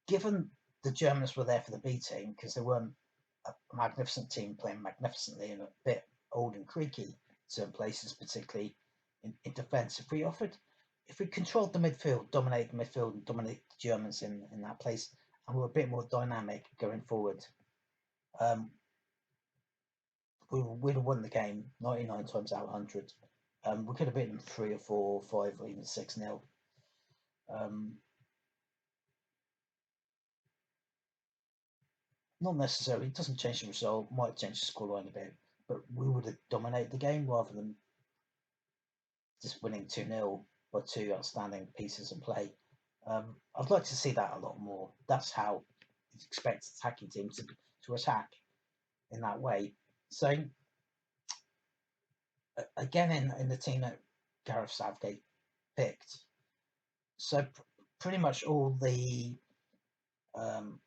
given the Germans were there for the B team, because they weren't a magnificent team playing magnificently and a bit old and creaky in certain places, particularly in defence, if we controlled the midfield, dominate the midfield and dominate the Germans in that place, and were a bit more dynamic going forward, we'd have won the game 99 times out of 100. We could have beaten them 3 or 4 or 5 or even 6-0. Not necessarily, it doesn't change the result, might change the scoreline a bit, but we would have dominated the game rather than just winning 2-0 by two outstanding pieces of play. I'd like to see that a lot more. That's how you expect attacking teams to attack in that way. So, again, in the team that Gareth Southgate picked, so pretty much all the um,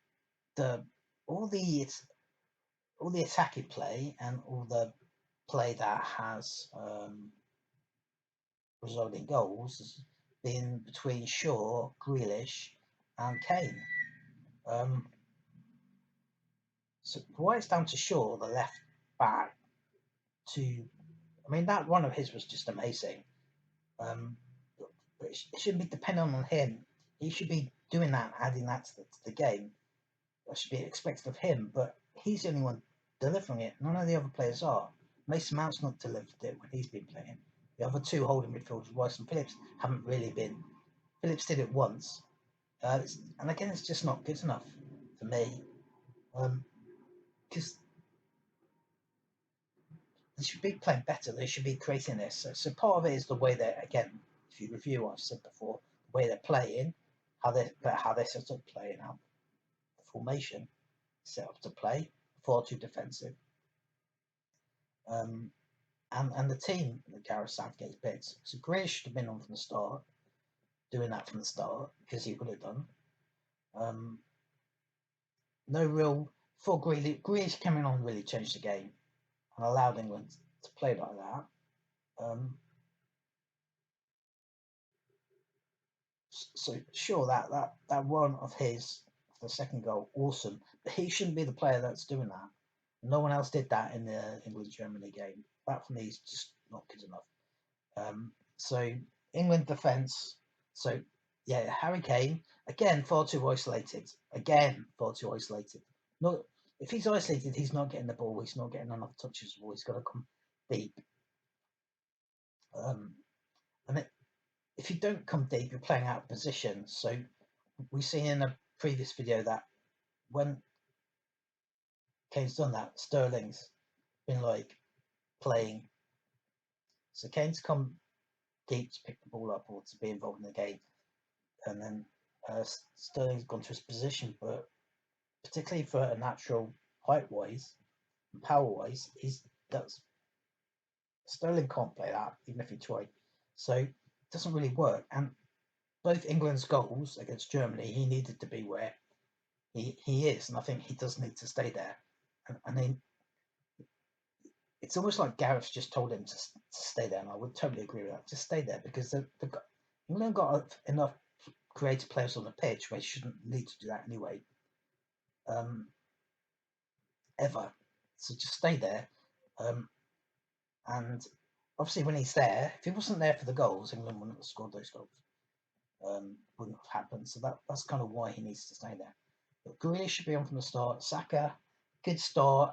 all the attacking play and all the play that has resulted in goals has been between Shaw, Grealish, and Kane. So why it's down to Shaw, the left back, I mean, that one of his was just amazing. But it shouldn't be dependent on him. He should be doing that, adding that to the game. That should be expected of him. But he's the only one delivering it. None of the other players are. Mason Mount's not delivered it when he's been playing. The other two holding midfielders, Rice and Phillips, haven't really been. Phillips did it once. And again, it's just not good enough for me. Because they should be playing better. They should be creating this. So part of it is the way that, again, if you review what I've said before, the way they're playing, how they're set up playing, how the formation set up to play, far too defensive. And the team that Gareth Southgate picked. So Grealish should have been on from the start, doing that from the start, because he would have done. No real, for Grealish coming on really changed the game and allowed England to play like that. So sure, that one of his, the second goal, awesome. But he shouldn't be the player that's doing that. No one else did that in the England Germany game. That for me is just not good enough. So England defence. So yeah, Harry Kane again far too isolated. Again far too isolated. Not if he's isolated, he's not getting the ball. He's not getting enough touches of the ball. He's got to come deep. And if you don't come deep, you're playing out of position. So we've seen in a previous video that when Kane's done that, Sterling's been like playing. So Kane's come deep to pick the ball up or to be involved in the game, and then Sterling's gone to his position, but particularly for a natural height wise and power wise, that's Sterling can't play that even if he tried. So it doesn't really work. And both England's goals against Germany, he needed to be where he is, and I think he does need to stay there. And then it's almost like Gareth's just told him to stay there, and I would totally agree with that. Just stay there because England got enough creative players on the pitch where he shouldn't need to do that anyway, ever. So just stay there. And obviously, when he's there, if he wasn't there for the goals, England wouldn't have scored those goals. Wouldn't have happened. So that's kind of why he needs to stay there. But Grealish should be on from the start. Saka, good start.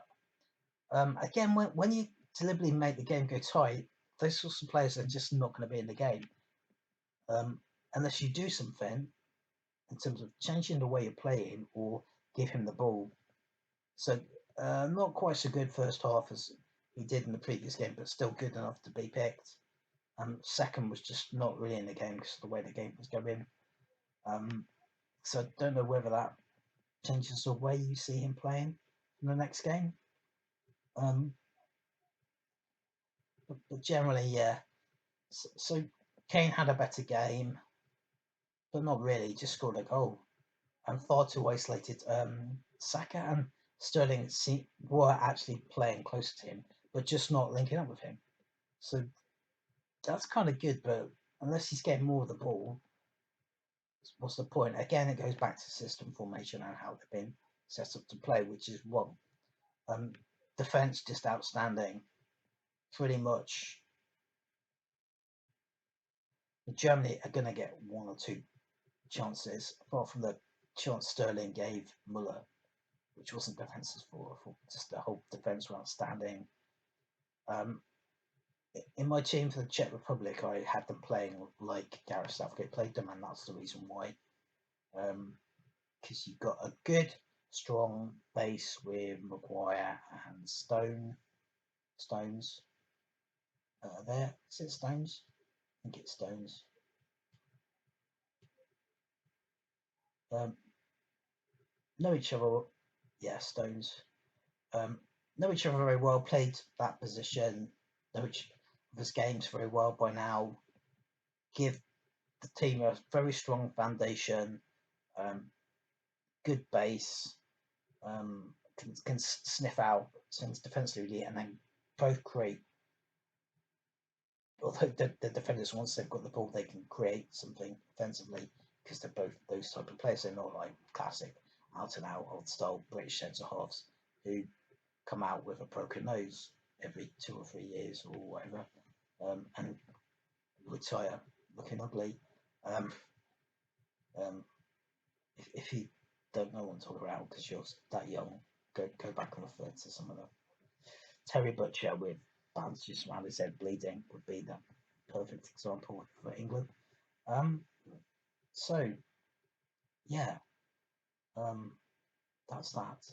Again, when you deliberately make the game go tight, those sorts of players are just not going to be in the game unless you do something in terms of changing the way you're playing or give him the ball. So not quite so good first half as he did in the previous game, but still good enough to be picked. Second was just not really in the game because of the way the game was going. So I don't know whether that changes the way you see him playing in the next game. But generally, yeah. So Kane had a better game, but not really. He just scored a goal and far too isolated. Saka and Sterling were actually playing close to him, but just not linking up with him. So that's kind of good, but unless he's getting more of the ball, what's the point? Again, it goes back to system formation and how they've been set up to play, which is wrong. Defense just outstanding. Pretty much, Germany are going to get one or two chances, apart from the chance Sterling gave Muller, which wasn't defensive for. Just the whole defense were outstanding. In my team for the Czech Republic, I had them playing like Gareth Southgate played them, and that's the reason why. Because you've got a good, strong base with Maguire and Stones. There, is it Stones? I think it's Stones. Know each other, yeah, Stones. Know each other very well. Played that position. Know each other's games very well by now. Give the team a very strong foundation. Good base. Can sniff out things defensively, and then both create. Although the defenders, once they've got the ball, they can create something offensively because they're both those type of players. They're not like classic out and out old style British centre halves who come out with a broken nose every 2 or 3 years or whatever, and retire looking ugly. If you don't know what I'm talking about because you're that young, go back and refer to some of them. Terry Butcher with bandages around his head bleeding would be the perfect example for England. So yeah, that's that.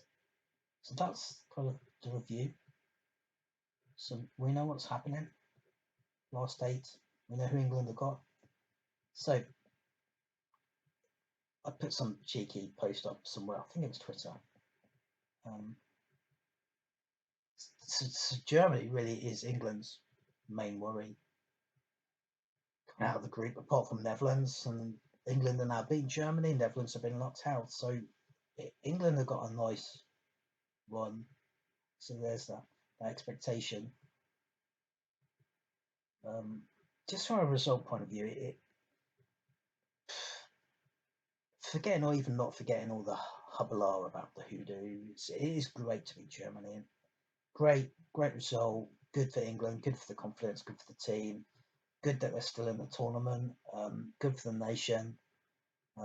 So that's kind of the review. So we know what's happening. Last 8, we know who England have got. So I put some cheeky post up somewhere. I think it was Twitter. So Germany really is England's main worry out of the group, apart from Netherlands, and England are now beating Germany. Netherlands have been knocked out, so England have got a nice run. So there's that expectation. Just from a result point of view, forgetting or even not forgetting all the hubbub about the hoodoos, it is great to beat Germany. Great result. Good for England. Good for the confidence. Good for the team. Good that they're still in the tournament. Good for the nation. They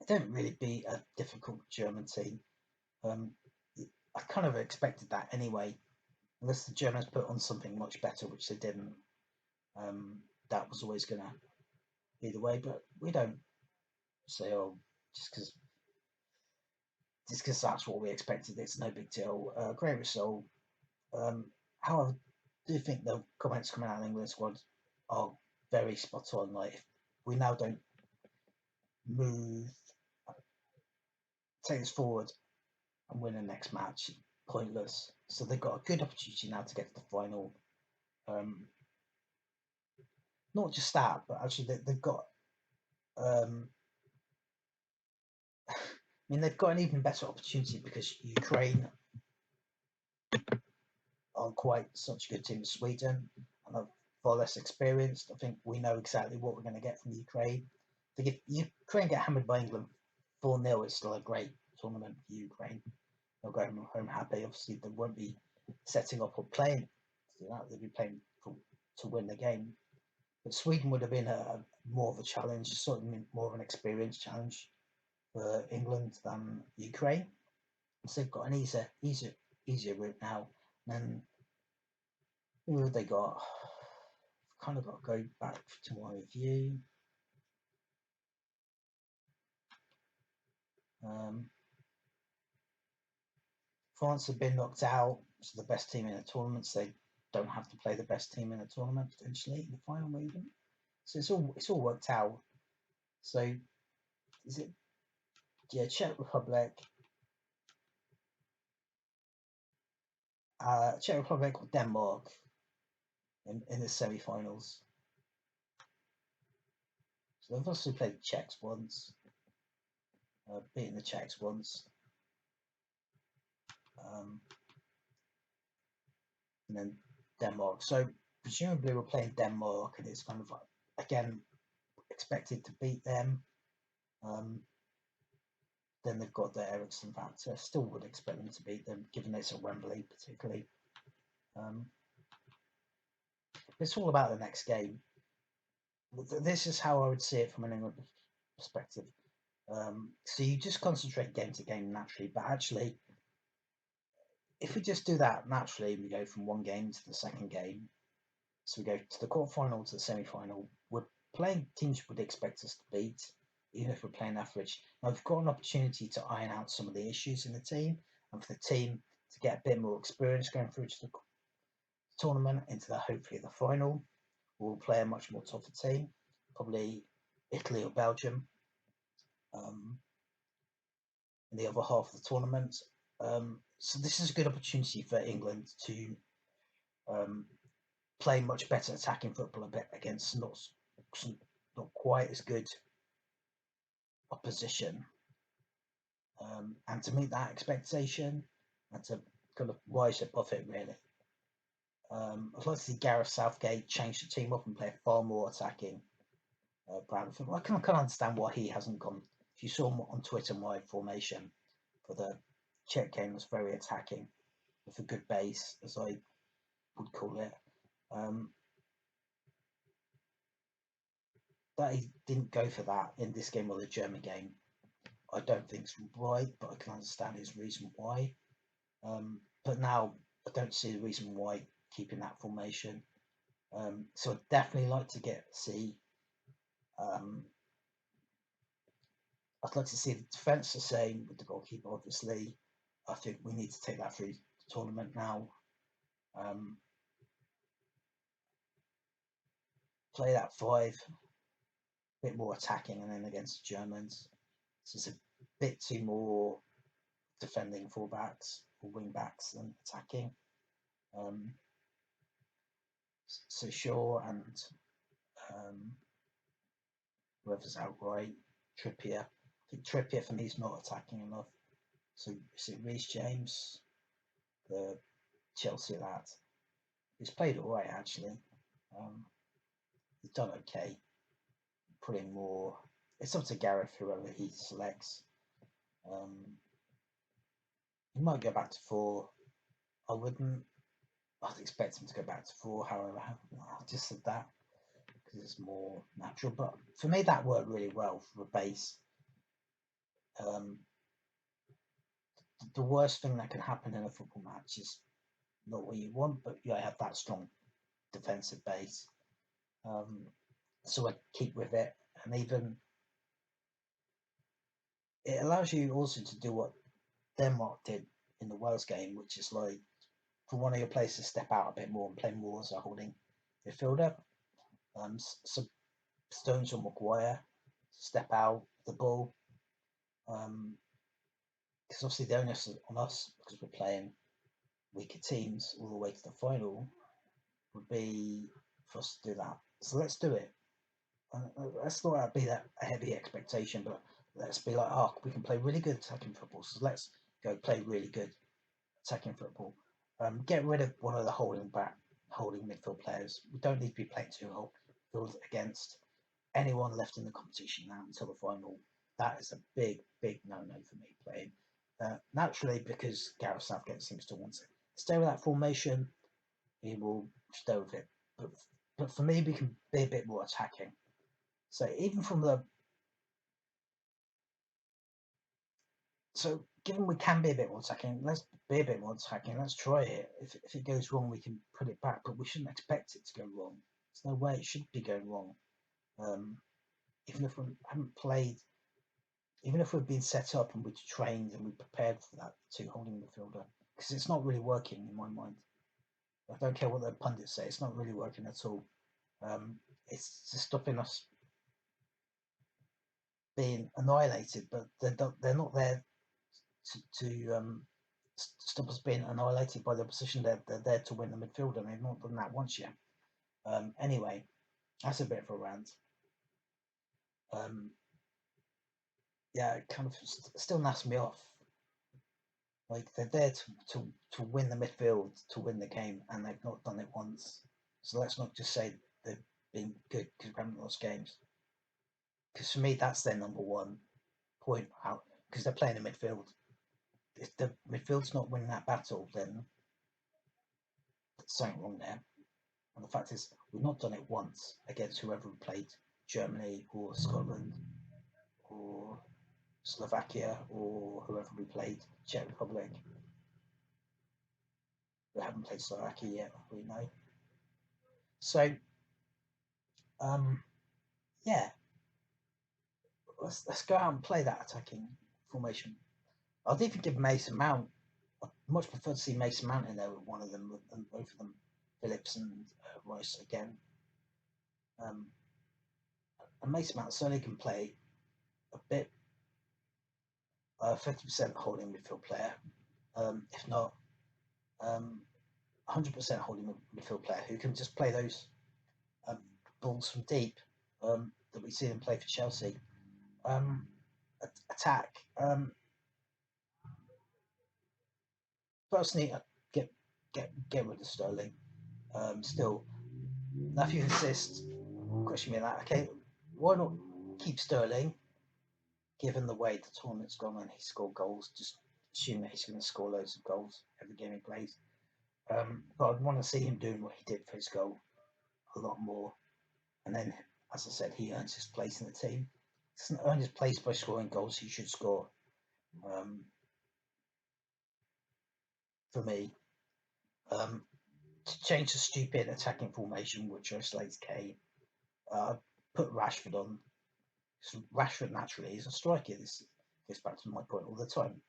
don't really beat a difficult German team. I kind of expected that anyway, unless the Germans put on something much better, which they didn't. That was always going to be the way, but we don't say, oh, just because that's what we expected, it's no big deal. Great result. However, do you think the comments coming out of the England squad are very spot on? Like, if we now don't move, take us forward, and win the next match, pointless. So they've got a good opportunity now to get to the final. Not just that, but actually they've got. I mean, they've got an even better opportunity because Ukraine are quite such a good team as Sweden and are far less experienced. I think we know exactly what we're going to get from Ukraine. I think if Ukraine get hammered by England 4-0, it's still a great tournament for Ukraine. They'll go home happy. Obviously, they won't be setting up or playing. They'll be playing to win the game. But Sweden would have been a more of a challenge, certainly more of an experience challenge for England than Ukraine. So they've got an easier route now. And who have they got? Kind of got to go back to my review. France have been knocked out. So the best team in the tournament, so they don't have to play the best team in the tournament potentially in the final even. So it's all worked out. So is it Czech Republic? Czech Republic or Denmark in the semi-finals. So they've also played the Czechs once, beaten the Czechs once. And then Denmark. So presumably we're playing Denmark, and it's kind of like, again, expected to beat them. Then they've got the Ericsson factor. Still would expect them to beat them, given it's at Wembley, particularly. It's all about the next game. This is how I would see it from an England perspective. So you just concentrate game to game naturally, but actually, if we just do that naturally, we go from one game to the second game. So we go to the quarterfinal to the semi-final. We're playing teams you would expect us to beat, even if we're playing average. Now we've got an opportunity to iron out some of the issues in the team, and for the team to get a bit more experience going through to the tournament into hopefully the final. We'll play a much more tougher team, probably Italy or Belgium, in the other half of the tournament. So this is a good opportunity for England to play much better attacking football a bit against not quite as good opposition, and to meet that expectation and to kind of rise above it really. I'd like to see Gareth Southgate change the team up and play a far more attacking brand of football. I can't understand why he hasn't gone. If you saw on Twitter, my formation for the Czech game was very attacking with a good base, as I would call it. That he didn't go for that in this game or the German game, I don't think it's right, but I can understand his reason why. But now I don't see the reason why keeping that formation. So I'd definitely like to see. I'd like to see the defence the same with the goalkeeper. Obviously, I think we need to take that through the tournament now. Play that 5, a bit more attacking, and then against the Germans, so it's a bit too more defending fullbacks or wing backs than attacking. So Shaw and whoever's outright, Trippier. I think Trippier for me is not attacking enough. So is it Reece James, the Chelsea lad? He's played all right actually. He's done okay. Putting more. It's up to Gareth whoever he selects. He might go back to 4. I wouldn't. I'd expect him to go back to 4. However, I just said that because it's more natural. But for me, that worked really well for a base. The worst thing that can happen in a football match is not what you want, but you have that strong defensive base. So I keep with it, and even it allows you also to do what Denmark did in the Wales game, which is like for one of your players to step out a bit more and play more as a holding midfielder. So Stones or Maguire step out the ball. Because obviously the onus on us, because we're playing weaker teams all the way to the final, would be for us to do that. So let's do it. Let's not be that a heavy expectation, but let's be like, oh, we can play really good attacking football. So let's go play really good attacking football. Get rid of one of the holding midfield players. We don't need to be playing two midfield against anyone left in the competition now until the final. That is a big, big no-no for me playing. Naturally, because Gareth Southgate seems to want to stay with that formation, he will stay with it. But for me, we can be a bit more attacking. So even from the given we can be a bit more attacking, let's be a bit more attacking. Let's try it. If it goes wrong, we can put it back, but we shouldn't expect it to go wrong. There's no way it should be going wrong. Even if we haven't played, even if we've been set up and we've trained and we prepared for that two holding midfielder, because it's not really working in my mind. I don't care what the pundits say; it's not really working at all. It's just stopping us being annihilated, but they're not there to stop us being annihilated by the opposition. They're there to win the midfield, and they've not done that once yet. Anyway, that's a bit of a rant. Yeah, it kind of still knocks me off. Like they're there to win the midfield, to win the game, and they've not done it once. So let's not just say they've been good because we haven't lost games. Because for me, that's their number one point out. Because they're playing in midfield. If the midfield's not winning that battle, then there's something wrong there. And the fact is, we've not done it once against whoever we played, Germany or Scotland or Slovakia or whoever we played, Czech Republic. We haven't played Slovakia yet, we know. So, yeah, let's go out and play that attacking formation. I'd even give Mason Mount. I'd much prefer to see Mason Mount in there with one of them than both of them, Phillips and Rice again. And Mason Mount certainly can play a bit 50% holding midfield player, if not 100% holding midfield player who can just play those balls from deep that we see them play for Chelsea. Attack. Personally, get rid of Sterling. Still, now if you insist, question me on that. Okay, why not keep Sterling? Given the way the tournament's gone and he scored goals, just assume that he's going to score loads of goals every game he plays. But I'd want to see him doing what he did for his goal a lot more. And then, as I said, he earns his place in the team. He doesn't earn his place by scoring goals. He should score. For me, to change the stupid attacking formation, which isolates Kane, put Rashford on. So Rashford naturally is a striker. This goes back to my point all the time.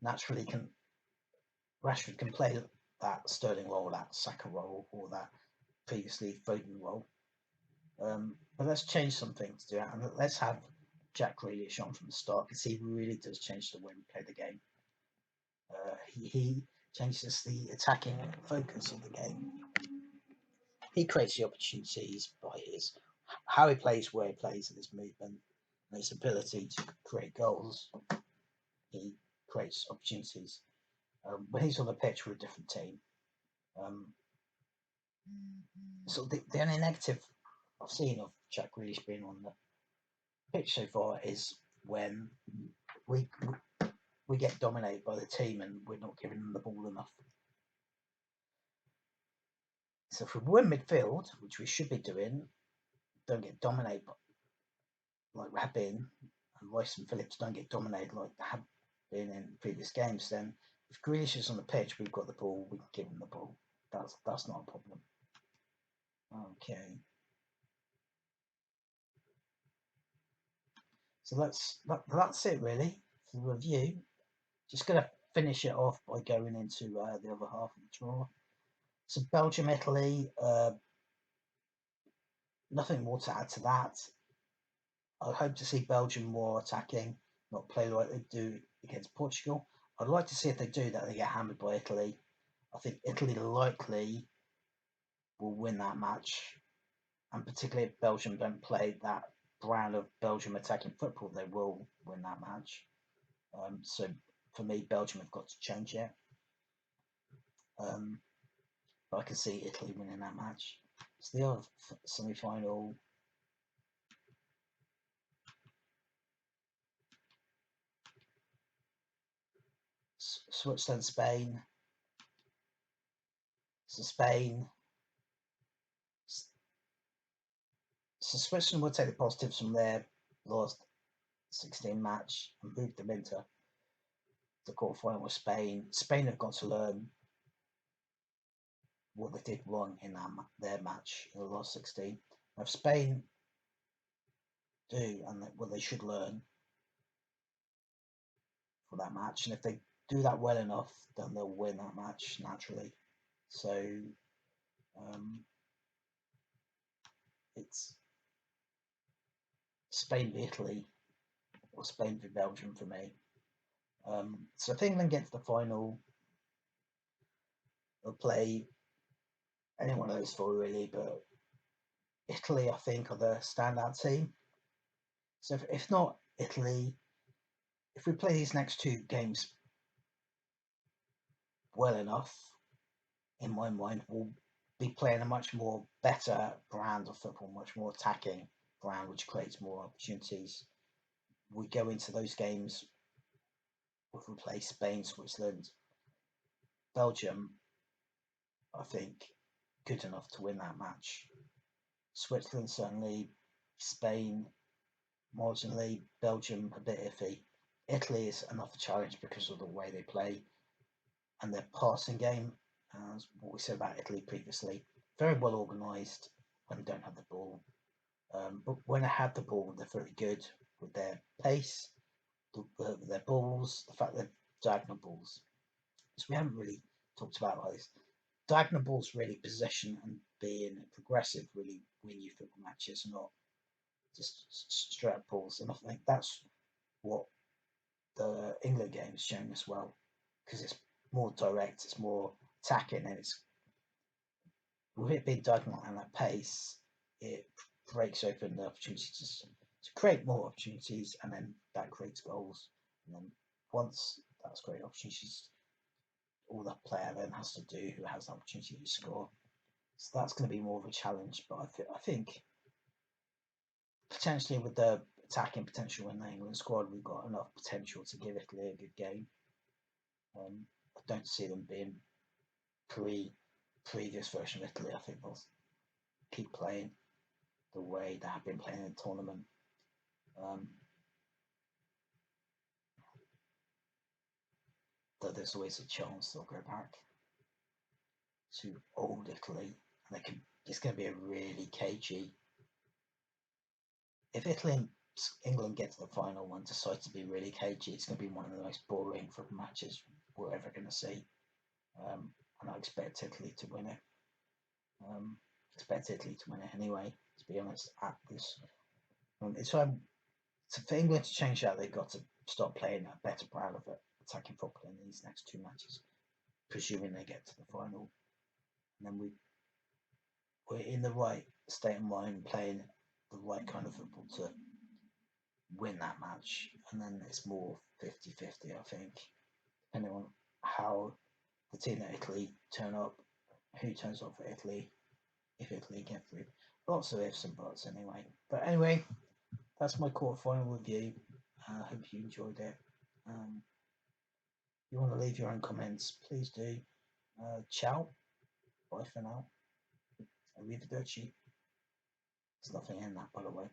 Naturally, Rashford can play that Sterling role, that Saka role, or that previously Foden role. But let's change something to do that, and let's have Jack Grealish on from the start because he really does change the way we play the game. He changes the attacking focus of the game. He creates the opportunities by how he plays, where he plays, and his movement, and his ability to create goals. He creates opportunities. When he's on the pitch, we're a different team. So the only negative I've seen of Jack Grealish being on the pitch so far is when we get dominated by the team and we're not giving them the ball enough. So if we win midfield, which we should be doing, don't get dominated like we have been, and Rice and Phillips don't get dominated like they have been in previous games, then if Grealish is on the pitch, we've got the ball, we can give him the ball. That's not a problem. Okay. So that's it really. for the review. Just going to finish it off by going into the other half of the draw. So Belgium, Italy, nothing more to add to that. I hope to see Belgium more attacking, not play like they do against Portugal. I'd like to see if they do that, they get hammered by Italy. I think Italy likely will win that match, and particularly if Belgium don't play that brand of Belgium attacking football, they will win that match. So for me, Belgium have got to change it. But I can see Italy winning that match. So the other semi-final, Switzerland, Spain. So Spain. So Switzerland will take the positives from their last 16 match and move them into the quarterfinal with Spain. Spain have got to learn what they did wrong in their match in the last 16. Now, if Spain do, and what they should learn for that match, and if they do that well enough, then they'll win that match naturally. So it's Spain v Italy or Spain v Belgium for me. So if England gets the final, they'll play anyone of those four really, but Italy, I think, are the standout team. So if not Italy, if we play these next two games well enough, in my mind, we'll be playing a much more better brand of football, much more attacking brand, which creates more opportunities. We go into those games, if we play Spain, Switzerland, Belgium, I think, good enough to win that match. Switzerland certainly, Spain marginally, Belgium a bit iffy. Italy is another challenge because of the way they play and their passing game. As what we said about Italy previously, very well organised when they don't have the ball. But when they have the ball, they're very good with their pace, their balls, the fact they're diagonal balls. So we haven't really talked about those. Diagonal balls really possession and being progressive really win you football matches, not just straight up balls. And I think that's what the England game is showing as well, because it's more direct, it's more attacking, and it's with it being diagonal and that pace, it breaks open the opportunity to create more opportunities, and then that creates goals. And then once that's great opportunities, all the player then has to do who has the opportunity to score. So that's going to be more of a challenge. But I think potentially with the attacking potential in the England squad, we've got enough potential to give Italy a good game. I don't see them being previous version of Italy. I think they'll keep playing the way they have been playing in the tournament. Though there's always a chance they'll go back to old Italy, and it's going to be a really cagey. If Italy and England get to the final and decide to be really cagey, it's going to be one of the most boring football matches we're ever going to see. And I expect Italy to win it. Expect Italy to win it anyway, to be honest, at this. So for England to change that, they've got to start playing a better brand of attacking football in these next two matches, presuming they get to the final. And then we're in the right state of mind, playing the right kind of football to win that match. And then it's more 50-50, I think, depending on how the team that Italy turn up, who turns up for Italy, if Italy get through. Lots of ifs and buts anyway. But anyway, that's my quarterfinal review. I hope you enjoyed it. If you want to leave your own comments, please do. Ciao. Bye for now. Arrivederci. There's nothing in that, by the way.